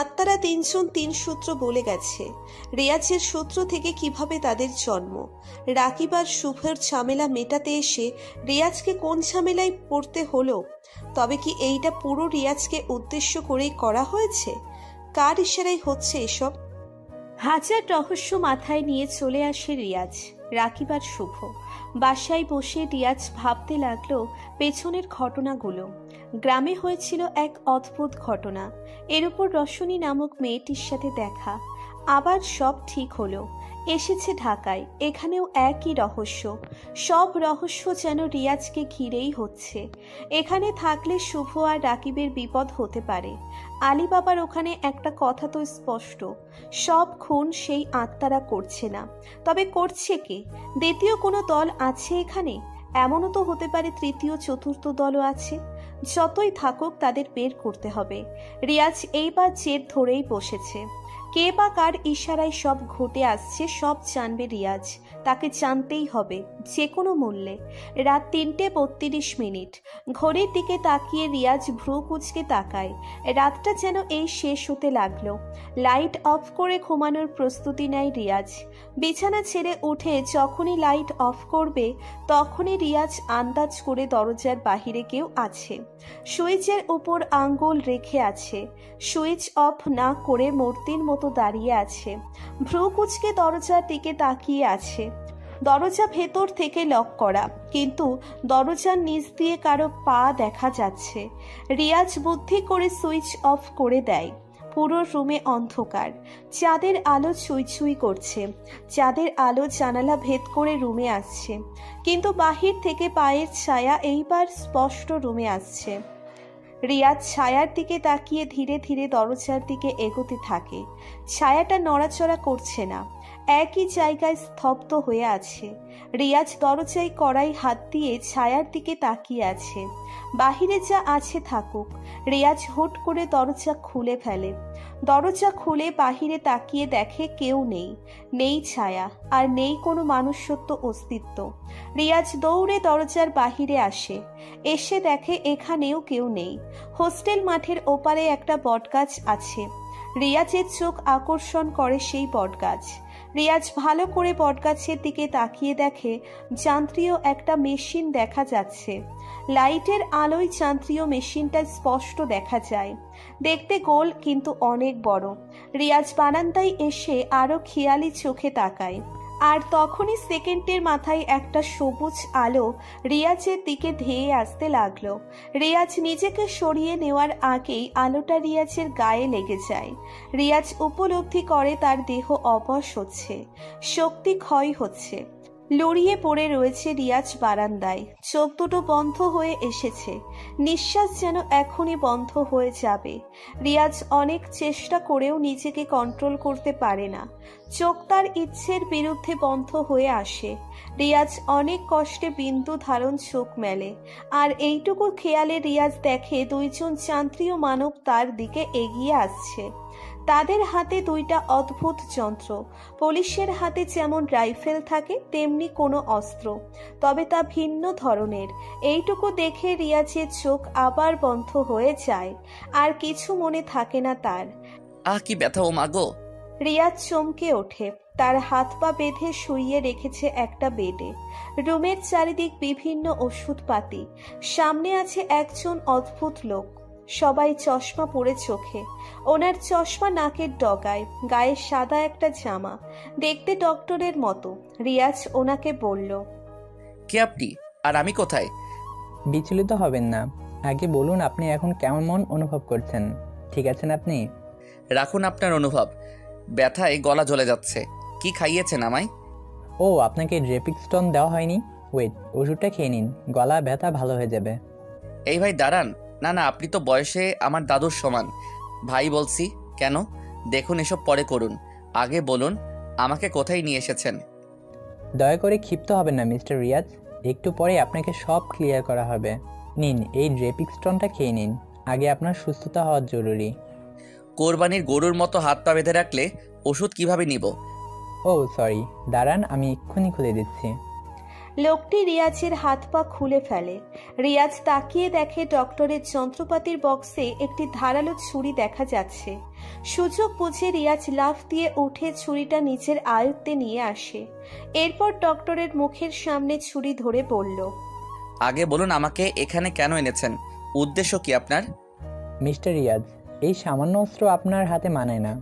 আত্মারা তিনজন 3 সূত্র বলে গেছে। রিয়াজের সূত্র থেকে কিভাবে তাদের জন্ম? রাকিব আর শুভর ঝামেলা মেটাতে এসে রিয়াজকে কোন ঝামেলায় পড়তে হলো? তবে কি এইটা পুরো রিয়াজকে উদ্দেশ্য করেই করা হয়েছে? কার ইশারাই হচ্ছে এসব? হাজার রহস্য মাথায় নিয়ে চলে আসে রিয়াজ, রাকিব আর শুভ। বাসায় বসে রিয়াজ ভাবতে লাগলো পেছনের ঘটনাগুলো। গ্রামে হয়েছিল এক অদ্ভুত ঘটনা। এর উপর রশনী নামক মেয়েটির সাথে দেখা। আবার সব ঠিক হলো। এসেছে ঢাকায়, এখানেও একই রহস্য। সব রহস্য যেন রিয়াজকে ঘিরেই হচ্ছে। এখানে থাকলে শুভ আর রাকিবের বিপদ হতে পারে। আলীবাবার ওখানে একটা কথা তো স্পষ্ট, সব খুন সেই আত্মারা করছে না। তবে করছে কে? দ্বিতীয় কোনো দল আছে এখানে? এমনও তো হতে পারে তৃতীয় চতুর্থ দলও আছে। যতই থাকুক তাদের বের করতে হবে। রিয়াজ এইবার জেদ ধরেই বসেছে। কে বা কার ইশারায় সব ঘটে আসছে সব জানবে রিয়াজ। তাকে জানতেই হবে যে কোনো মূল্যে। রাত 3:32। ঘড়ির দিকে তাকিয়ে রিয়াজ ভ্রু কুঁচকে তাকায়। রাতটা যেন এই শেষ হতে লাগলো। লাইট অফ করে ঘুমানোর প্রস্তুতি নেয় রিয়াজ। বিছানা ছেড়ে উঠে যখনই লাইট অফ করবে তখনই রিয়াজ আন্দাজ করে দরজার বাহিরে কেউ আছে। সুইচের উপর আঙ্গুল রেখে আছে। সুইচ অফ না করে মূর্তির মতো দাঁড়িয়ে আছে। ভ্রু কুঁচকে দরজার দিকে তাকিয়ে আছে। দরজা ভেতর থেকে লক করা, কিন্তু দরজার নিচ দিয়ে কারো পা দেখা যাচ্ছে। রিয়াজ বুদ্ধি করে সুইচ অফ করে দেয়। পুরো রুমে অন্ধকার। চাঁদের আলো ছুঁই ছুঁই করছে। চাঁদের আলো জানালা ভেদ করে রুমে আসছে, কিন্তু বাহির থেকে পায়ের ছায়া এইবার স্পষ্ট রুমে আসছে। রিয়াজ ছায়ার দিকে তাকিয়ে ধীরে ধীরে দরজার দিকে এগোতে থাকে। ছায়াটা নড়াচড়া করছে না, একই জায়গায় স্তব্ধ হয়ে আছে। রিয়াজ দরজায় কড়াই হাত দিয়ে ছায়ার দিকে তাকিয়ে আছে। বাহিরে যা আছে থাকুক। রিয়াজ হুট করে দরজা খুলে ফেলে। দরজা খুলে বাহিরে তাকিয়ে দেখে কেউ নেই। নেই ছায়া, আর নেই কোনো মানুষত্ব অস্তিত্ব। রিয়াজ দৌড়ে দরজার বাহিরে আসে। এসে দেখে এখানেও কেউ নেই। হোস্টেল মাঠের ওপারে একটা বটগাছ আছে। রিয়াজের চোখ আকর্ষণ করে সেই বটগাছ। রিয়াজ ভালো করে বটগাছের দিকে তাকিয়ে দেখে যান্ত্রীয় একটা মেশিন দেখা যাচ্ছে। লাইটের আলোয় যান্ত্রীয় মেশিনটা স্পষ্ট দেখা যায়। দেখতে গোল কিন্তু অনেক বড়। রিয়াজ বারান্দায় এসে আরো খেয়ালি চোখে তাকায়। আর তখনই সেকেন্ডের মাথায় একটা সবুজ আলো রিয়াজের দিকে ধেয়ে আসতে লাগলো। রিয়াজ নিজেকে সরিয়ে নেওয়ার আগেই আলোটা রিয়াজের গায়ে লেগে যায়। রিয়াজ উপলব্ধি করে তার দেহ অবশ হচ্ছে, শক্তি ক্ষয় হচ্ছে। লড়িয়ে পড়ে রয়েছে রিয়াজ বারান্দায়, চোখ দুটো বন্ধ হয়ে এসেছে, নিঃশ্বাস যেন এখনই বন্ধ হয়ে যাবে। রিয়াজ অনেক চেষ্টা করেও নিজেকে কন্ট্রোল করতে পারে না, চোখ তার ইচ্ছের বিরুদ্ধে বন্ধ হয়ে আসে। রিয়াজ অনেক কষ্টে বিন্দু ধারণ চোখ মেলে, আর এইটুকু খেয়ালে রিয়াজ দেখে দুইজন চান্ত্রীয় মানব তার দিকে এগিয়ে আসছে। তাদের হাতে দুইটা অদ্ভুত যন্ত্র, পুলিশের হাতে যেমন রাইফেল থাকে তেমনি কোনো অস্ত্র, তবে তা ভিন্ন ধরনের। এইটুকু দেখে রিয়াজের চোখ আবার বন্ধ হয়ে যায়, আর কিছু মনে থাকে না তার। কি ব্যথা ও মাগো! রিয়াজ চমকে ওঠে। তার হাত পা বেঁধে শুইয়ে রেখেছে একটা বেডে। রুমের চারিদিক বিভিন্ন ওষুধপাতি, সামনে আছে একজন অদ্ভুত লোক, সবাই চশমা পরে চোখে, ওনার চশমা নাকের ডগায়, গায়ে সাদা একটা জামা, দেখতে ডক্টরের মতো। রিয়াজ ওনাকে বলল, কে আপনি আর আমি কোথায়? বিচলিত হবেন না, আগে বলুন আপনি এখন কেমন অনুভব করছেন? ঠিক আছেন আপনি? রাখুন আপনার অনুভব, ব্যথায় গলা জ্বলে যাচ্ছে। কি খাইয়েছেন আমায়? ও, আপনাকে ড্রেপিক্সটন দেওয়া হয়নি? ওয়েট, ওষুধটা খেয়ে নিন, গলা ব্যথা ভালো হয়ে যাবে। এই ভাই দাঁড়ান, না না, আপনি তো বয়সে আমার দাদুর সমান। ভাই বলছি কেন? দেখুন এসব পরে করুন, আগে বলুন আমাকে কোথায় নিয়ে এসেছেন। দয়া করে ক্ষিপ্ত হবেন না মিস্টার রিয়াজ, একটু পরে আপনাকে সব ক্লিয়ার করা হবে। নিন, এই ড্রেপিক্সটনটা খেয়ে নিন, আগে আপনার সুস্থতা হওয়া জরুরি। কোরবানির গরুর মতো হাত পা বেঁধে রাখলে ওষুধ কিভাবে নিব? ও সরি, দাঁড়ান আমি এক্ষুনি খুলে দিচ্ছি। লোকটি রিয়াজের হাত পা খুলে ফেলে। রিয়াজ তাকিয়ে দেখে ডক্টরের যন্ত্রপাতির বক্সে একটি ধারালো ছুরি দেখা যাচ্ছে। সুযোগ বুঝে রিয়াজ লাফ দিয়ে উঠে ছুরিটা নিজের আয়ত্তে নিয়ে আসে। এরপর ডক্টরের মুখের সামনে ছুরি ধরে বলল, আগে বলুন আমাকে এখানে কেন এনেছেন, উদ্দেশ্য কি আপনার? মিস্টার রিয়াজ, এই সামান্য অস্ত্র আপনার হাতে মানায় না,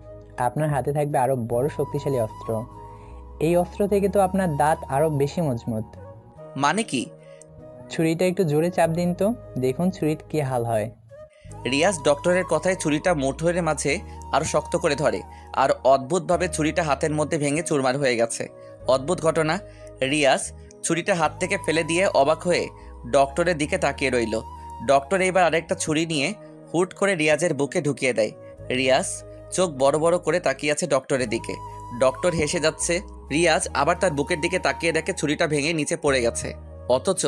আপনার হাতে থাকবে আরো বড় শক্তিশালী অস্ত্র। এই অস্ত্র থেকে তো আপনার দাঁত আরো বেশি মজবুত। মানে কি? ছুরিটা একটু জোরে চাপ দিন তো, দেখুন ছুরির কি হাল হয়। রিয়াজ ডক্টরের কথায় ছুরিটা মুঠোয়ের মাঝে আরো শক্ত করে ধরে, আর অদ্ভুতভাবে ছুরিটা হাতের মধ্যে ভেঙে চুরমার হয়ে গেছে। অদ্ভুত ঘটনা। রিয়াজ ছুরিটা হাত থেকে ফেলে দিয়ে অবাক হয়ে ডক্টরের দিকে তাকিয়ে রইল। ডক্টর এবার আরেকটা ছুরি নিয়ে হুট করে রিয়াজের বুকে ঢুকিয়ে দেয়। রিয়াজ চোখ বড় বড় করে তাকিয়ে আছে ডক্টরের দিকে। ডক্টর হেসে যাচ্ছে। রিয়াজ আবার তার বুকের দিকে তাকিয়ে দেখে ছুরিটা ভেঙে নিচে পড়ে গেছে, অথচ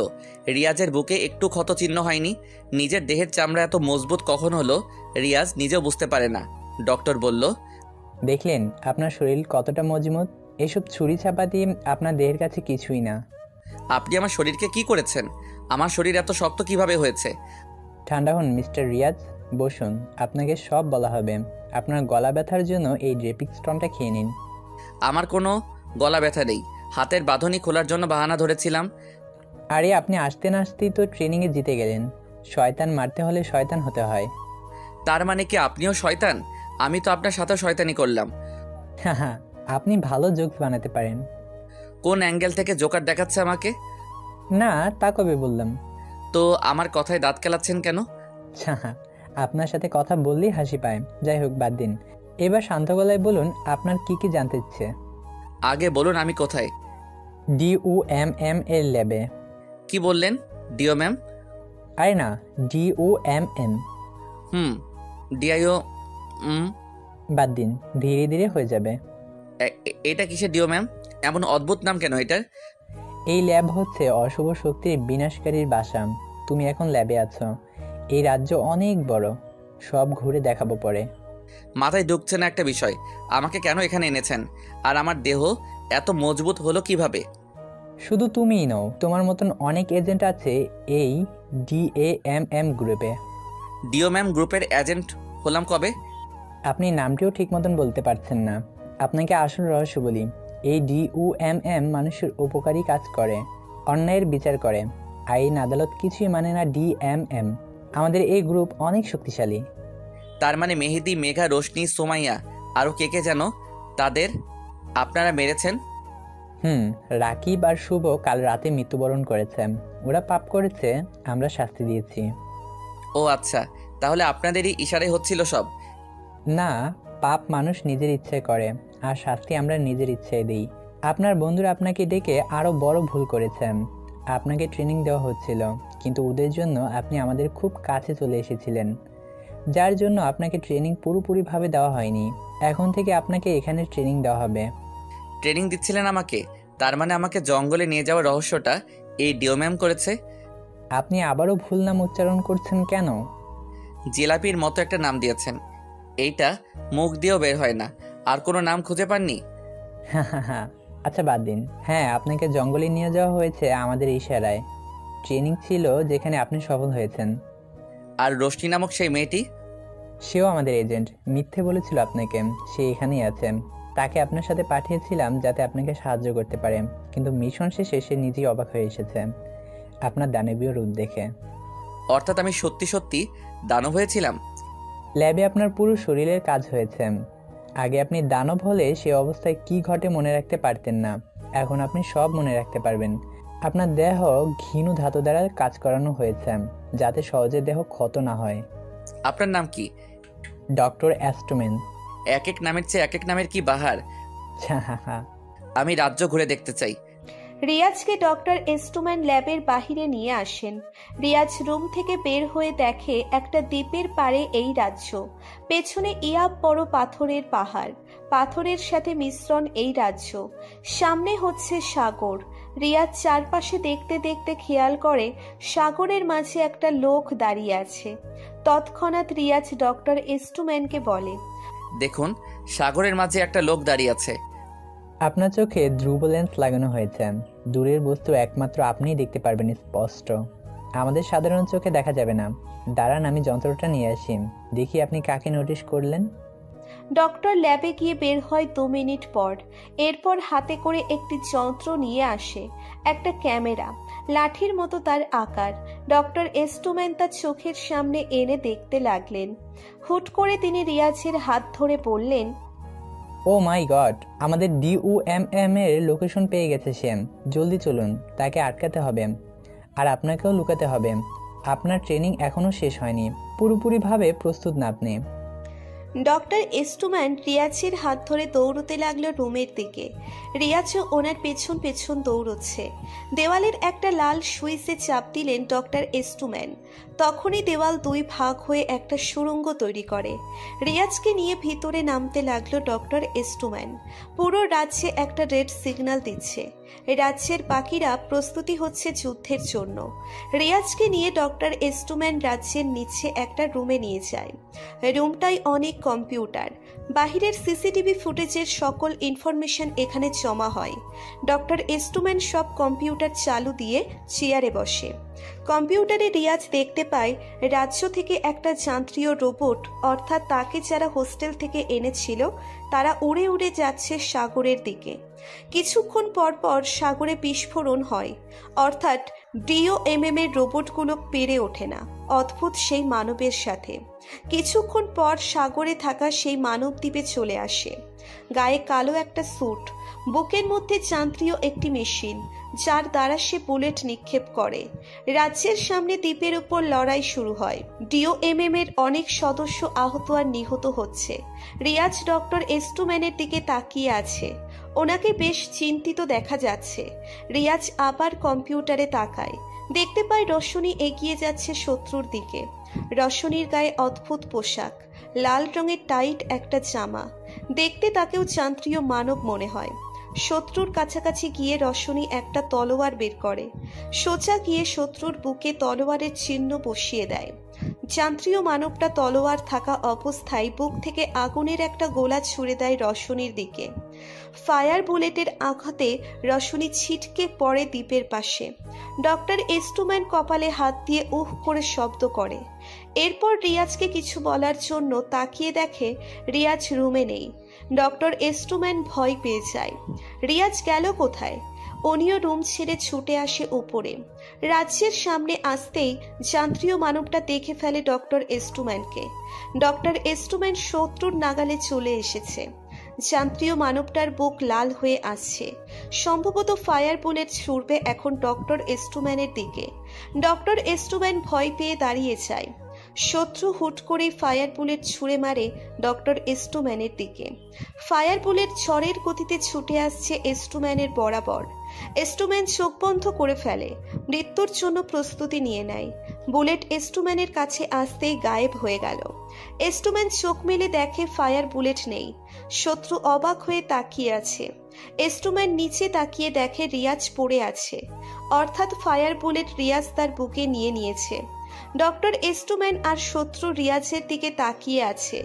রিয়াজের বুকে একটু ক্ষতচিহ্ন হয়নি। নিজের দেহের চামড়া এত মজবুত কখন হলো রিয়াজ নিজেও বুঝতে পারে না। ডক্টর বলল, দেখলেন আপনার শরীর কতটা মজবুত? এসব ছুরি চাপাতি আপনার দেহের কাছে কিছুই না। আপনি আমার শরীরকে কি করেছেন? আমার শরীর এত শক্ত কিভাবে হয়েছে? ঠান্ডা হন মিস্টার রিয়াজ, বসুন, আপনাকে সব বলা হবে। আপনার গলা ব্যথার জন্য এই ড্রেপিক্সটনটা খেয়ে নিন। আমার কোনো গলা ব্যথা নেই, হাতের বাঁধনি খোলার জন্য বাহানা ধরেছিলাম। আরে আপনি আসতে না আসতেই তো ট্রেনিংয়ে জিতে গেলেন। শয়তান মারতে হলে শয়তান হতে হয়। তার মানে কি আপনিও শয়তান? আমি তো আপনার সাথে শয়তানি করলাম। হ্যাঁ, আপনি ভালো জোকস বানাতে পারেন। কোন অ্যাঙ্গেল থেকে জোকার দেখাচ্ছে আমাকে? না, তা কবে বললাম? তো আমার কথায় দাঁত কেলাচ্ছেন কেন? হ্যাঁ, আপনার সাথে কথা বললেই হাসি পায়। যাই হোক, বাদ দিন। এবার শান্ত গলায় বলুন আপনার কি কি জানতে ইচ্ছে। আগে বলুন আমি কোথায়? DOMM এর ল্যাবে। কি বললেন? DO ma'am? আরে না, DOMM। ডিআইও। বাদ দিন, ধীরে ধীরে হয়ে যাবে। এটা কিসের ডিও ম্যাম? এমন অদ্ভুত নাম কেন এটার? এই ল্যাব হচ্ছে অশুভ শক্তির বিনাশকারীর বাসা। তুমি এখন ল্যাবে আছো। এই রাজ্য অনেক বড়, সব ঘুরে দেখাবো পরে। মাথায় ঢুকছে না একটা বিষয়, আমাকে কেন এখানে এনেছেন? আর আমার দেহ এত মজবুত হলো কিভাবে? শুধু তুমিই নও, তোমার মতন অনেক এজেন্ট আছে এই DAMM গ্রুপে। ডিও ম্যাম গ্রুপের এজেন্ট হলাম কবে? আপনি নামটিও ঠিক মতন বলতে পারছেন না। আপনাকে আসল রহস্য বলি, এই DOMM মানুষের উপকারী কাজ করে, অন্যায়ের বিচার করে, আইন আদালত কিছুই মানে না DMM। আমাদের এই গ্রুপ অনেক শক্তিশালী। তার মানে মেহেদি, মেঘা, রোশনি, সোমাইয়া আরও কে কে যেন, তাদের আপনারা মেরেছেন? রাকিব আর শুভ কাল রাতে মৃত্যুবরণ করেছে। ওরা পাপ করেছে, আমরা শাস্তি দিয়েছি। ও আচ্ছা, তাহলে আপনাদেরই ইশারায় হচ্ছিল সব? না, পাপ মানুষ নিজের ইচ্ছে করে, আর শাস্তি আমরা নিজের ইচ্ছায় দিই। আপনার বন্ধুরা আপনাকে ডেকে আরও বড় ভুল করেছেন। আপনাকে ট্রেনিং দেওয়া হচ্ছিল, কিন্তু ওদের জন্য আপনি আমাদের খুব কাছে চলে এসেছিলেন, যার জন্য আপনাকে ট্রেনিং পুরোপুরিভাবে দেওয়া হয়নি। এখন থেকে আপনাকে এখানে ট্রেনিং দেওয়া হবে। ট্রেনিং দিচ্ছিলেন আমাকে? তার মানে আমাকে জঙ্গলে নিয়ে যাওয়ার রহস্যটা এই ডিও ম্যাম করেছে? আপনি আবারও ভুল নাম উচ্চারণ করছেন কেন? জিলাপির মতো একটা নাম দিয়েছেন, এইটা মুখ দিয়েও বের হয় না। আর কোনো নাম খুঁজে পাননি? আচ্ছা বাদ দিন। হ্যাঁ, আপনাকে জঙ্গলে নিয়ে যাওয়া হয়েছে আমাদের ইশারায়। ট্রেনিং ছিল যেখানে আপনি সফল হয়েছেন। আর রোশনি নামক সেই মেয়েটি? সেও আমাদের এজেন্ট। মিথ্যে বলেছিল আপনাকে। সে এখানেই আছে। তাকে আপনার সাথে পাঠিয়েছিলাম যাতে আপনাকে সাহায্য করতে পারে, কিন্তু মিশন শেষে সে নিজেই অবাক হয়ে এসেছে আপনার দানবীয় রূপ দেখে। অর্থাৎ আমি সত্যি সত্যি দানব হয়েছিলাম? ল্যাবে আপনার পুরো শরীরের কাজ হয়েছে। আগে আপনি দানব হলে সে অবস্থায় কি ঘটে মনে রাখতে পারতেন না, এখন আপনি সব মনে রাখতে পারবেন। আপনার দেহ ঘৃণ ধাতু দ্বারা কাজ করানো হয়েছে যাতে সহজে দেহ ক্ষত না হয়। আপনার নাম কি? ডক্টর অ্যাস্টোম্যান। এক এক নামের চেয়ে এক এক নামের কি বাহার। আমি রাজ্য ঘুরে দেখতে চাই। রিয়াজকে ডক্টর এস্টুম্যান ল্যাবের বাহিরে নিয়ে আসেন। রিয়াজ রুম থেকে বের হয়ে দেখে একটা দ্বীপের পাড়ে এই রাজ্য। পেছনে ইয়াব বড় পাথরের পাহাড়, পাথরের সাথে মিশ্রণ এই রাজ্য। সামনে হচ্ছে সাগর। রিয়াজ চারপাশে দেখতে দেখতে খেয়াল করে সাগরের মাঝে একটা লোক দাঁড়িয়ে আছে। তৎক্ষণাৎ রিয়াজ ডক্টর এস্টুম্যানকে বলে, দেখুন, সাগরের মাঝে একটা লোক দাঁড়িয়ে আছে। আপনার চোখে ধ্রুব লেন্স লাগানো হয়েছে। দূরের বস্তু একমাত্র আপনিই দেখতে পারবেন স্পষ্ট, আমাদের সাধারণ চোখে দেখা যাবে না। দাঁড়ান, আমি যন্ত্রটা নিয়ে আসি, দেখি আপনি কাকে নোটিশ করলেন। ডক্টর ল্যাবে গিয়ে বের হয় 2 মিনিট পর। এরপর হাতে করে একটি যন্ত্র নিয়ে আসে, একটা ক্যামেরা, লাঠির মতো তার আকার। ডক্টর এস্টুম্যান তার চোখের সামনে এনে দেখতে লাগলেন। হুট করে তিনি রিয়াজের হাত ধরে বললেন, ও মাই গড, আমাদের DUMM এর লোকেশন পেয়ে গেছে সে। জলদি চলুন, তাকে আটকাতে হবে। আর আপনাকেও লুকাতে হবে। আপনার ট্রেনিং এখনো শেষ হয়নি, পুরোপুরিভাবে প্রস্তুত না আপনি। ডক্টর এস্টুম্যান রিয়াজের হাত ধরে দৌড়তে লাগলো রুমের দিকে। রিয়াজও ওনার পেছন পেছন দৌড়চ্ছে। দেওয়ালের একটা লাল সুইচে চাপ দিলেন ডক্টর এস্টুম্যান। তখনই দেওয়াল 2 ভাগ হয়ে একটা সুড়ঙ্গ তৈরি করে। রিয়াজকে নিয়ে ভিতরে নামতে লাগলো ডক্টর এস্টুম্যান। পুরো রাজ্যে একটা রেড সিগন্যাল দিচ্ছে। রাজ্যের বাকিরা প্রস্তুতি হচ্ছে যুদ্ধের জন্য। রিয়াজকে নিয়ে ডক্টর এস্টুম্যান রাজ্যের নিচে একটা রুমে নিয়ে যায়। রুমটাই অনেক কম্পিউটার। বাহিরের সিসিটিভি ফুটেজের সকল ইনফরমেশন এখানে জমা হয়। ডক্টর এস্টুম্যান সব কম্পিউটার চালু দিয়ে চেয়ারে বসে। কম্পিউটারে রিয়াজ দেখতে পায় রাজ্য থেকে একটা যান্ত্রিক রোবট, অর্থাৎ তাকে যারা হোস্টেল থেকে এনেছিল, তারা উড়ে উড়ে যাচ্ছে সাগরের দিকে। কিছুক্ষণ পর পর সাগরে বিস্ফোরণ হয়, অর্থাৎ DOMM এর রোবটগুলো পেরে ওঠে না অদ্ভুত সেই মানবের সাথে। কিছুক্ষণ পর সাগরে থাকা সেই মানব দ্বীপে চলে আসে। গায়ে কালো একটা স্যুট, বুকের মধ্যে যান্ত্রিক একটি মেশিন, যার দ্বারা সে বুলেট নিক্ষেপ করে। রাজ্যের সামনে দ্বীপের উপর লড়াই শুরু হয়। DOMM এর অনেক সদস্য আহত আর নিহত হচ্ছে। রিয়াজ ডক্টর এস্টুম্যানের দিকে তাকিয়ে আছে। ওনাকে বেশ চিন্তিত দেখা যাচ্ছে। রিয়াজ আবার কম্পিউটারে তাকায়, দেখতে পায় রশনি এগিয়ে যাচ্ছে শত্রুর দিকে। রশনির গায়ে অদ্ভুত পোশাক, লাল রঙের টাইট একটা জামা। দেখতে তাকেও যান্ত্রিক মানব মনে হয়। শত্রুর কাছাকাছি গিয়ে রশনি একটা তলোয়ার বের করে, সোজা গিয়ে শত্রুর বুকে তলোয়ারের চিহ্ন বসিয়ে দেয়। যান্ত্রিক মানবটা তলোয়ার থাকা অবস্থায় বুক থেকে আগুনের একটা গোলা ছুড়ে দেয় রশনির দিকে। ফায়ার বুলেটের আঘাতে রশনি ছিটকে পড়ে দ্বীপের পাশে। ডক্টর এস্টুম্যান কপালে হাত দিয়ে উহ করে শব্দ করে। এরপর রিয়াজকে কিছু বলার জন্য তাকিয়ে দেখে রিয়াজ রুমে নেই। ডক্টর এস্টুম্যান ভয় পেয়ে যায়। রিয়াজ গেল কোথায়? উনিও রুম ছেড়ে ছুটে আসে উপরে। রাজ্যের সামনে আসতেই যান্ত্রিক মানবটা দেখে ফেলে ডক্টর এস্টুম্যানকে। ডক্টর এস্টুম্যান শত্রুর নাগালে চলে এসেছে। যান্ত্রিক মানবটার বুক লাল হয়ে আসছে। সম্ভবত ফায়ার বুলেট ছুড়বে এখন ডক্টর এস্টুম্যানের দিকে। ডক্টর এস্টুম্যান ভয় পেয়ে দাঁড়িয়ে যায়। শত্রু হুট করে ফায়ার বুলেট ছুঁড়ে মারে ডক্টর এস্টুম্যানের দিকে। ফায়ার বুলেট ঝড়ের গতিতে ছুটে আসছে এস্টুম্যানের বরাবর। এস্টুম্যান চোখ বন্ধ করে ফেলে, মৃত্যুর জন্য প্রস্তুতি নিয়ে নেয়। বুলেট এস্টুম্যানের কাছে আসতেই গায়েব হয়ে গেল। এস্টুম্যান চোখ মেলে দেখে ফায়ার বুলেট নেই। শত্রু অবাক হয়ে তাকিয়ে আছে। এস্টুম্যান নিচে তাকিয়ে দেখে রিয়াজ পড়ে আছে, অর্থাৎ ফায়ার বুলেট রিয়াজ তার বুকে নিয়ে নিয়েছে। ডক্টর এস্টুম্যান আর শত্রু রিয়াজের দিকে তাকিয়ে আছে।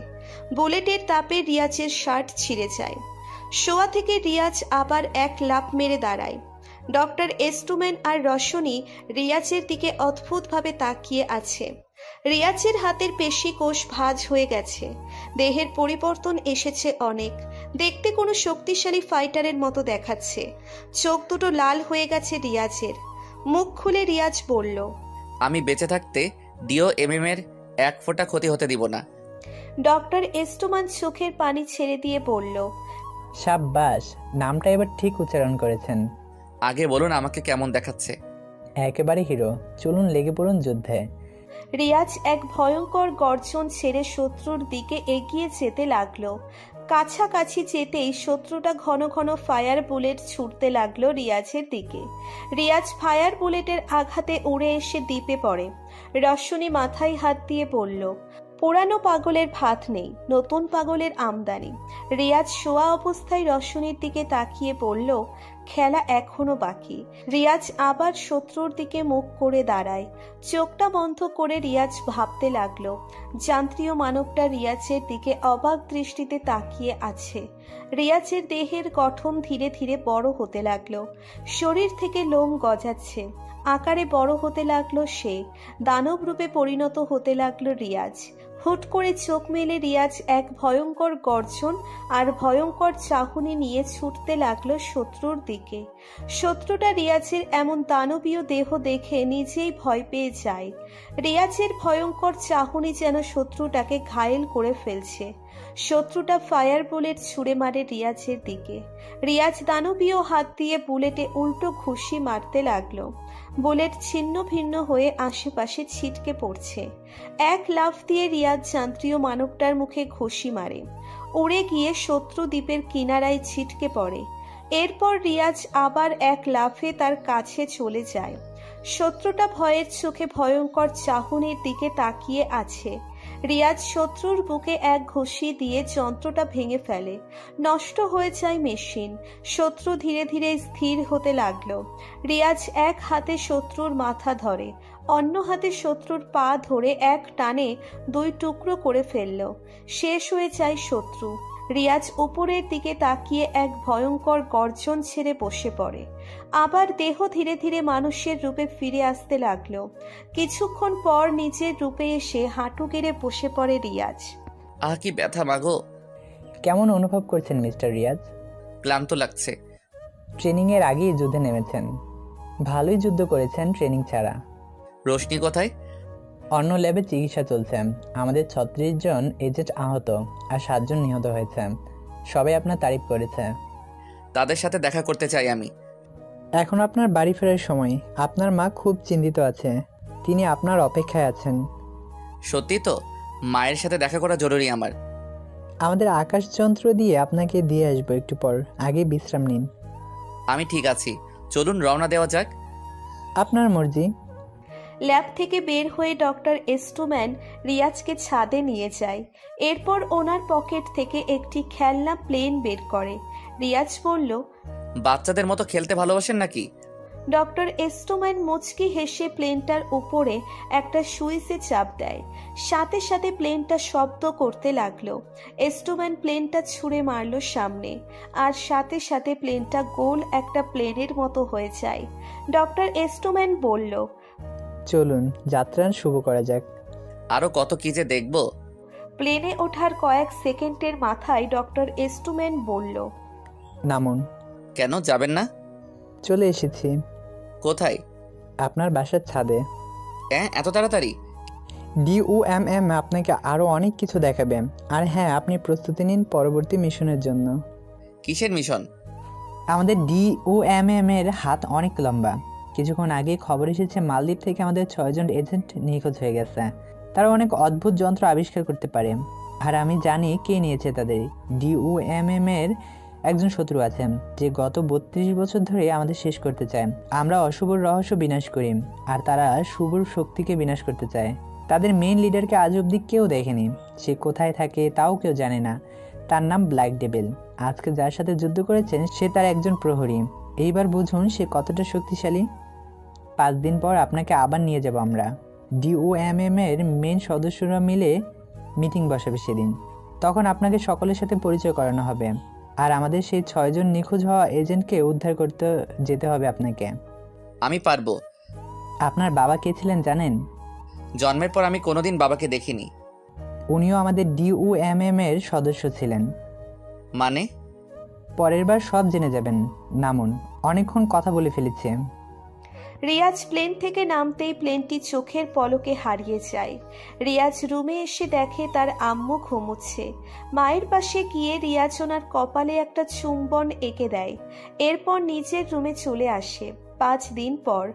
বুলেটের তাপে রিয়াজের শার্ট ছিঁড়ে যায়। শোয়া থেকে রিয়াজ আবার এক লাফ মেরে দাঁড়ায়। ডক্টর এস্টুম্যান আর রশনি রিয়াজের দিকে অদ্ভুতভাবে তাকিয়ে আছে। রিয়াজের হাতের পেশি কোষ ভাঁজ হয়ে গেছে, দেহের পরিবর্তন এসেছে অনেক, দেখতে কোনো শক্তিশালী ফাইটারের মতো দেখাচ্ছে। চোখ দুটো লাল হয়ে গেছে রিয়াজের। মুখ খুলে রিয়াজ বলল, আমি বেঁচে থাকতে DOMM এর এক ফোঁটা ক্ষতি হতে দিব না। ডক্টর এস্টুম্যান চোখের পানি ছেড়ে দিয়ে বলল, সাব্বাস, নামটা এবার ঠিক উচ্চারণ করেছেন। আগে বলুন আমাকে কেমন দেখাচ্ছে। একেবারে হিরো, চলুন লেগে পড়ুন যুদ্ধে। রিয়াজ এক ভয়ঙ্কর গর্জন ছেড়ে শত্রুর দিকে এগিয়ে যেতে লাগলো। কাছাকাছি যেতেই শত্রুটা ঘন ঘন ফায়ার বুলেট ছুটতে লাগলো রিয়াজের দিকে। রিয়াজ ফায়ার বুলেটের আঘাতে উড়ে এসে দ্বীপে পড়ে। রশনি মাথায় হাত দিয়ে বলল, পুরানো পাগলের ভাত নেই, নতুন পাগলের আমদানি। রিয়াজ শোয়া অবস্থায় রশনির দিকে তাকিয়ে বলল, খেলা এখনো বাকি। রিয়াজ আবার শত্রুর দিকে মুখ করে দাঁড়ায়। চোখটা বন্ধ করে রিয়াজ ভাবতে লাগলো। যান্ত্রিক মানবটা রিয়াজের দিকে অবাক দৃষ্টিতে তাকিয়ে আছে। রিয়াজের দেহের গঠন ধীরে ধীরে বড় হতে লাগলো। শরীর থেকে লোম গজাচ্ছে, আকারে বড় হতে লাগলো সে। দানব রূপে পরিণত হতে লাগলো রিয়াজ। হুট করে চোখ মেলে রিয়াজ এক ভয়ঙ্কর গর্জন আর ভয়ঙ্কর চাহনি নিয়ে ছুটতে লাগলো শত্রুর দিকে। শত্রুটা রিয়াজের এমন দানবীয় দেহ দেখে নিজেই ভয় পেয়ে যায়। রিয়াজের ভয়ঙ্কর চাহনি যেন শত্রুটাকে ঘায়েল করে ফেলছে। শত্রুটা ফায়ার বুলেট ছুঁড়ে মারে রিয়াজের দিকে। রিয়াজ দানবীয় হাত দিয়ে বুলেটে উল্টো ঘুষি মারতে লাগলো। বুলেট ছিন্ন ভিন্ন হয়ে আশেপাশে ছিটকে পড়ছে। এক লাফ দিয়ে রিয়াজ যান্ত্রিক মানবটার মুখে ঘুষি মারে। উড়ে গিয়ে শত্রু দ্বীপের কিনারায় ছিটকে পড়ে। এরপর রিয়াজ আবার এক লাফে তার কাছে চলে যায়। শত্রুটা ভয়ের চোখে ভয়ঙ্কর চাহনির দিকে তাকিয়ে আছে। রিয়াজ শত্রুর বুকে এক ঘুষি দিয়ে যন্ত্রটা ভেঙে ফেলে। নষ্ট হয়ে যায় মেশিন। শত্রু ধীরে ধীরে স্থির হতে লাগলো। রিয়াজ এক হাতে শত্রুর মাথা ধরে, অন্য হাতে শত্রুর পা ধরে এক টানে দুই টুকরো করে ফেলল। শেষ হয়ে যায় শত্রু। রিয়াজ উপরের দিকে তাকিয়ে এক ভয়ঙ্কর গর্জন ছেড়ে বসে পড়ে। আবার দেহ ধীরে ধীরে মানুষের রূপে ফিরে আসতে লাগলো। কিছুক্ষণ পর নিজের রূপে এসে হাঁটু গেড়ে বসে পড়ে রিয়াজ। কি ব্যথা মাগো। কেমন অনুভব করছেন মিস্টার রিয়াজ? ক্লান্ত লাগছে। ট্রেনিং এর আগেই যুদ্ধে নেমেছেন, ভালোই যুদ্ধ করেছেন ট্রেনিং ছাড়া। রোশনি কোথায়? অন্য ল্যাবে চিকিৎসা চলছে। আমাদের 36 জন এজেন্ট আহত আর 7 জন নিহত হয়েছে। সবাই আপনার তারিফ করেছে। তাদের সাথে দেখা করতে চাই আমি। এখন আপনার বাড়ি ফেরার সময়। আপনার মা খুব চিন্তিত আছে, তিনি আপনার অপেক্ষায় আছেন। সত্যি তো? মায়ের সাথে দেখা করা জরুরি আমার। আমাদের আকাশ যন্ত্র দিয়ে আপনাকে দিয়ে আসবো একটু পর, আগে বিশ্রাম নিন। আমি ঠিক আছি, চলুন রওনা দেওয়া যাক। আপনার মর্জি। ল্যাব থেকে বের হয়ে ডক্টর এস্টুম্যান রিয়াজকে ছাদে নিয়ে যায়। এরপর ওনার পকেট থেকে একটি খেলনা প্লেন বের করে। রিয়াজ বলল, বাচ্চাদের মতো খেলতে ভালোবাসেন নাকি? ডক্টর এস্টুম্যান মুচকি হেসে প্লেনটার উপরে একটা সুইচে চাপ দেয়। সাথে সাথে প্লেনটা শব্দ করতে লাগলো। এস্টুম্যান প্লেনটা ছুঁড়ে মারলো সামনে, আর সাথে সাথে প্লেনটা গোল একটা প্লেনের মতো হয়ে যায়। ডক্টর এস্টুম্যান বলল, চলুন যাত্রা শুরু করা যাক। আরো কত কি যে দেখবো। প্লেনে ওঠার কয়েক সেকেন্ডের মাথায় ডক্টর এস্টুম্যান বলল, নামুন। কেন যাবেন না? চলে এসেছি। কোথায়? আপনার বাসার ছাদে। এত তাড়াতাড়ি? DOMM আপনাকে আরো অনেক কিছু দেখাবে। আর হ্যাঁ, আপনি প্রস্তুতি নিন পরবর্তী মিশনের জন্য। কিসের মিশন? আমাদের DOMM এর হাত অনেক লম্বা। কিছুক্ষণ আগে খবর এসেছে মালদ্বীপ থেকে আমাদের 6 জন এজেন্ট নিখোঁজ হয়ে গেছে। তারা অনেক অদ্ভুত যন্ত্র আবিষ্কার করতে পারে, আর আমি জানি কে নিয়েছে তাদের। DUMM এর একজন শত্রু আছেন যে গত 32 বছর ধরে আমাদের শেষ করতে চায়। আমরা অশুভর রহস্য বিনাশ করি, আর তারা শুভর শক্তিকে বিনাশ করতে চায়। তাদের মেইন লিডারকে আজ অবধি কেউ দেখেনি, সে কোথায় থাকে তাও কেউ জানে না। তার নাম ব্ল্যাক ডেভিল। আজকে যার সাথে যুদ্ধ করেছেন সে তার একজন প্রহরী। এইবার বুঝুন সে কতটা শক্তিশালী। 5 দিন পর আপনাকে আবার নিয়ে যাব আমরা। DUMM এর মেইন সদস্যরা মিলে মিটিং বসাবে সেদিন। তখন আপনাকে সকলের সাথে পরিচয় করানো হবে, আর আমাদের সেই 6 জন নিখোঁজ হওয়া এজেন্টকে উদ্ধার করতে যেতে হবে আপনাকে। আমি পারবো। আপনার বাবা কে ছিলেন জানেন? জন্মের পর আমি কোনোদিন বাবাকে দেখিনি। উনিও আমাদের DUMM এর সদস্য ছিলেন। মানে? পরের বার সব জেনে যাবেন। নামুন, অনেকক্ষণ কথা বলে ফেলেছে। রিয়াজ প্লেন থেকে নামতেই প্লেনটি চোখের পলকে হারিয়ে যায়। রিয়াজ রুমে এসে দেখে তার আম্মু ঘুমোচ্ছে। মায়ের পাশে গিয়ে রিয়াজ ওনার কপালে একটা চুম্বন এঁকে দেয়। এরপর নিজের রুমে চলে আসে। 5 দিন পর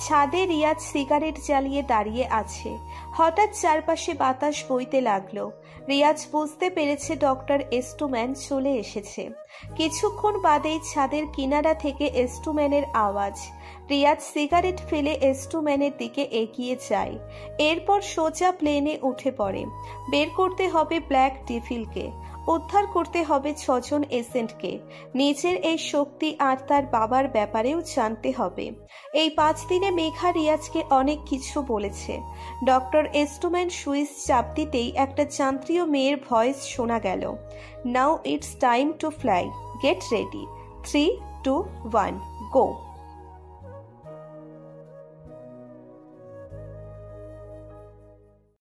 ছাদে রিয়াজ সিগারেট জ্বালিয়ে দাঁড়িয়ে আছে। হঠাৎ চারপাশে বাতাস বইতে লাগলো। রিয়াজ বুঝতে পেরেছে ডক্টর এস্টুম্যান চলে এসেছে। কিছুক্ষণ বাদেই ছাদের কিনারা থেকে এস্টুম্যানের আওয়াজ। রিয়াজ সিগারেট ফেলে এস্টুম্যানের দিকে এগিয়ে যায়। এরপর সোজা প্লেনে উঠে পড়ে। বের করতে হবে ব্ল্যাক ডেভিলকে, উদ্ধার করতে হবে 6 জন এজেন্টকে। নিজের এই শক্তি আর তার বাবার ব্যাপারেও জানতে হবে। এই 5 দিনে মেঘা রিয়াজকে অনেক কিছু বলেছে। ডক্টর এস্টুম্যান সুইচ চাপ দিতেই একটা যান্ত্রীয় মেয়ের ভয়েস শোনা গেল। Now it's time to fly, get ready, 3, 2, 1, go.